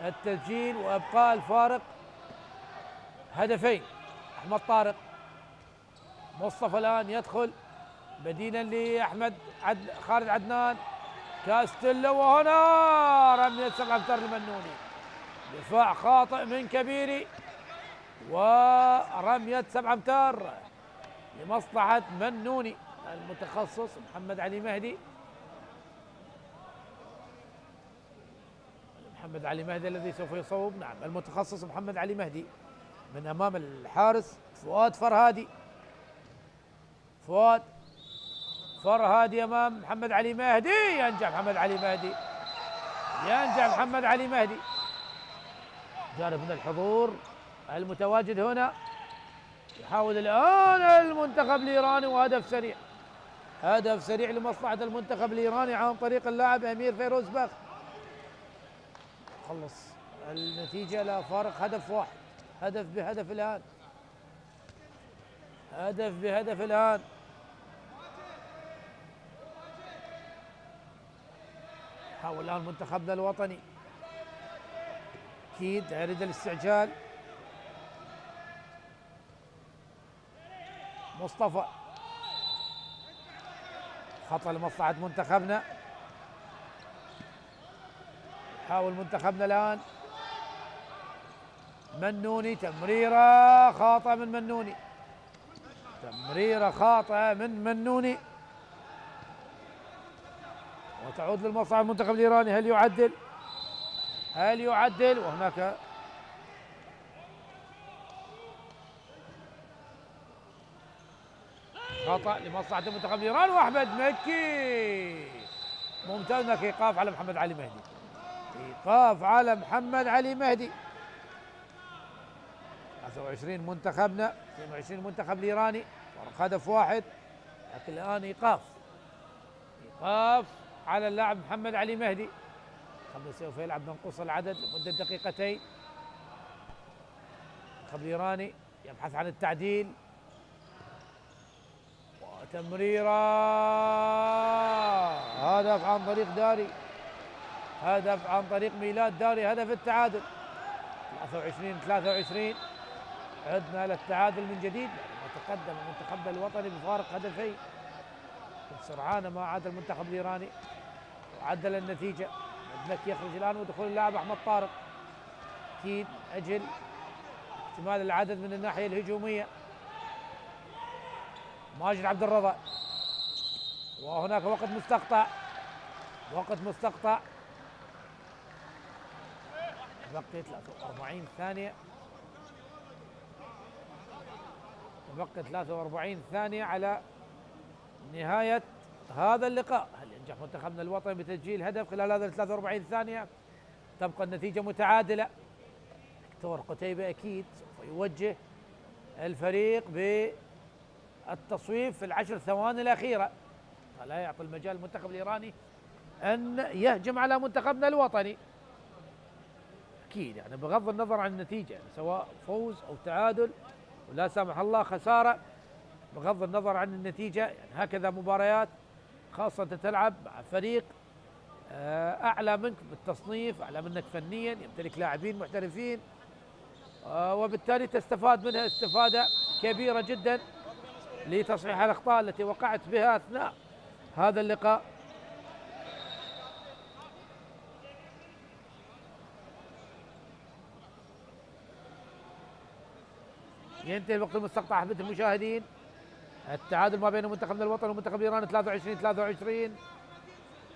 Speaker 1: التسجيل وإبقاء الفارق هدفين. أحمد طارق، مصطفى الآن يدخل بديلا لأحمد خالد عدنان، كاستيلو، وهنا رمية 7 أمتار لمنوني، دفاع خاطئ من كبيري ورمية 7 أمتار لمصلحة منوني. المتخصص محمد علي مهدي، الذي سوف يصوب، نعم المتخصص محمد علي مهدي من أمام الحارس فؤاد فرهادي. فؤاد فرهادي أمام محمد علي مهدي، ينجح محمد علي مهدي، جانب من الحضور المتواجد هنا. يحاول الآن المنتخب الإيراني وهدف سريع لمصلحة المنتخب الإيراني عن طريق اللاعب أمير فيروز باخ. خلص النتيجة لا فارق هدف واحد، هدف بهدف الآن. حاول الآن منتخبنا الوطني، أكيد يريد الاستعجال. مصطفى، خطأ لمصلحة منتخبنا. حاول منتخبنا الآن منوني، تمريرة خاطئة من منوني، وتعود للمصلحة المنتخب الإيراني. هل يعدل؟ وهناك خطأ لمصلحة المنتخب الإيراني. وأحمد مكي ممتاز، هناك إيقاف على محمد علي مهدي. 23 منتخبنا، 22 المنتخب الإيراني، فرق هدف واحد، لكن الآن إيقاف على اللاعب محمد علي مهدي. سوف يلعب منقوص العدد لمدة دقيقتين. المنتخب الإيراني يبحث عن التعديل، وتمريرة وهدف عن طريق داري، هدف عن طريق ميلاد داري، هدف التعادل 23-23. عدنا للتعادل من جديد وتقدم المنتخب الوطني بفارق هدفين. سرعان ما عاد المنتخب الإيراني وعدل النتيجة. بدك يخرج الآن ودخول اللاعب أحمد طارق أكيد أجل اكتمال العدد من الناحية الهجومية. ماجد عبد الرضا، وهناك وقت مستقطع، وقت مستقطع، بقي 43 ثانية، بقي 43 ثانية على نهاية هذا اللقاء. هل ينجح منتخبنا الوطني بتسجيل هدف خلال هذه 43 ثانية؟ تبقى النتيجة متعادلة. دكتور قتيبة أكيد سوف يوجه الفريق بالتصويب في العشر ثواني الأخيرة، فلا يعطي المجال المنتخب الإيراني أن يهجم على منتخبنا الوطني. أكيد يعني بغض النظر عن النتيجة، يعني سواء فوز أو تعادل ولا سامح الله خسارة، بغض النظر عن النتيجة، يعني هكذا مباريات، خاصة تلعب مع فريق أعلى منك بالتصنيف، أعلى منك فنيا، يمتلك لاعبين محترفين، وبالتالي تستفاد منها استفادة كبيرة جدا لتصحيح الأخطاء التي وقعت بها أثناء هذا اللقاء. ينتهي الوقت المستقطع أحبتي المشاهدين. التعادل ما بين منتخبنا الوطني ومنتخب إيران 23-23،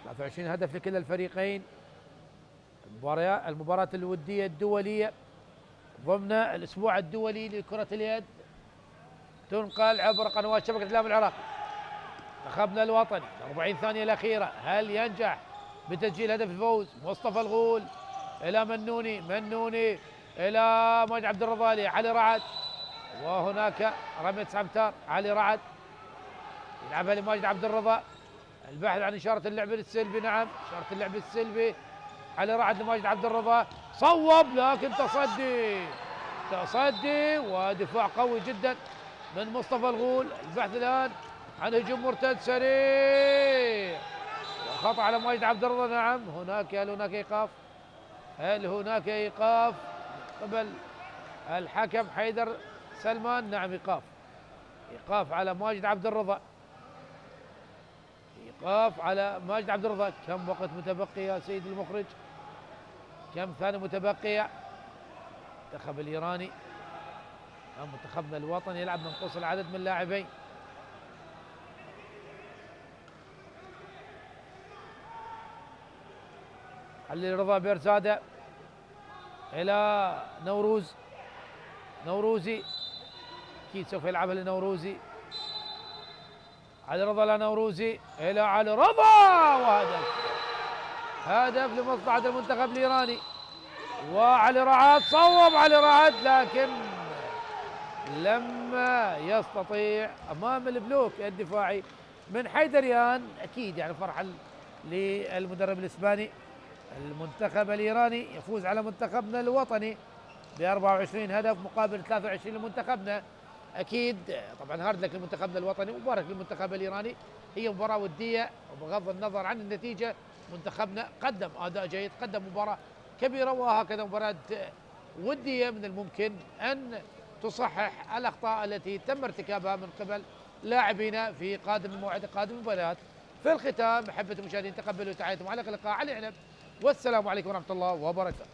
Speaker 1: 23 هدف لكلا الفريقين. المباراة الودية الدولية ضمن الأسبوع الدولي لكرة اليد تنقل عبر قنوات شبكة الإعلام العراقي. منتخبنا الوطني 40 ثانية الأخيرة، هل ينجح بتسجيل هدف الفوز؟ مصطفى الغول إلى منوني إلى ماجد عبد الرضا، علي رعد، وهناك رمية 9 أمتار. علي رعد يلعبها لماجد عبد الرضا، البحث عن إشارة اللعب السلبي. نعم إشارة اللعب السلبي. علي رعد لماجد عبد الرضا، صوب لكن تصدي ودفاع قوي جدا من مصطفى الغول. البحث الآن عن هجوم مرتد سريع وخطأ على ماجد عبد الرضا. نعم هل هناك إيقاف قبل الحكم حيدر سلمان؟ نعم إيقاف على ماجد عبد الرضا، إيقاف على ماجد عبد الرضا. كم وقت متبقي يا سيد المخرج؟ كم ثانية متبقية؟ المنتخب الإيراني منتخبنا الوطني يلعب من قوس العدد من لاعبين. علي رضا بيرزادة إلى نوروزي أكيد سوف يلعبها لنوروزي. علي رضا لنوروزي إلى علي رضا، هدف لمصلحة المنتخب الإيراني. وعلي رعد صوب علي رعد، لكن لم يستطيع أمام البلوك الدفاعي من حيدريان. أكيد يعني فرحة للمدرب الإسباني. المنتخب الإيراني يفوز على منتخبنا الوطني ب 24 هدف مقابل 23 لمنتخبنا. أكيد طبعا هارد لك لمنتخبنا الوطني، مبارك للمنتخب الإيراني. هي مباراة ودية وبغض النظر عن النتيجة منتخبنا قدم أداء جيد، قدم مباراة كبيرة، وهكذا مباراة ودية من الممكن أن تصحح الأخطاء التي تم ارتكابها من قبل لاعبينا في الموعد القادم المباريات. في الختام أحبة المشاهدين تقبلوا تحياتهم على لقاء علي عنب، والسلام عليكم ورحمة الله وبركاته.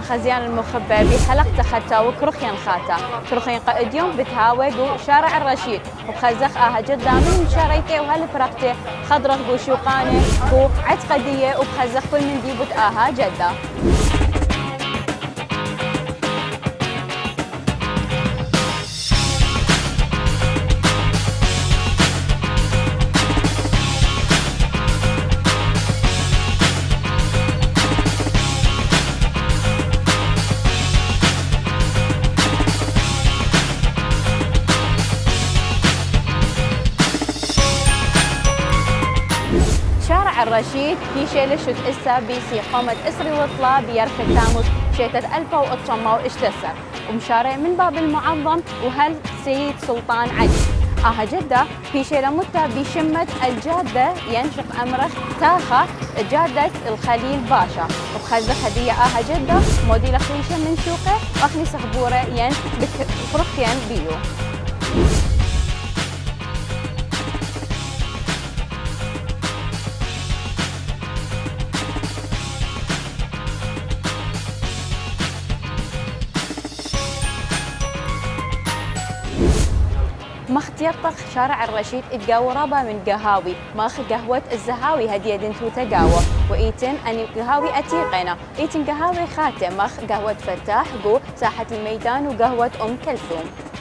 Speaker 2: خزيان المخبى بحلقة ختا وكرخين خاتا كرخين قائديوم بتهاوي شارع الرشيد وبخزخ جدا من شاريتي وهالبرقتي خضرة بوشوقاني وعتقدية وبخزخ كل من دي بتآها جدا. شارع الرشيد في شيلة شد إسا بيسي قومة إسري وطلا بيرك التاموس شيتة ألفا وأطشما وإشتسر ومشارع من باب المعظم وهل سيد سلطان علي. جدة في شيلة متى بشمة الجادة ينشق أمره تاخة جادة الخليل باشا وبخزخ هدية جدة موديل خيشة من شوقه وأخني صخبورة ين بفرقين بيو. مختيطخ شارع الرشيد اتقاوربا من قهاوي ماخ قهوة الزهاوي هدية دنتو تقاوى وإيتن أني قهاوي أتيقنا إيتن قهاوي خاتم ماخ قهوة فتاح قو ساحة الميدان وقهوة أم كلثوم.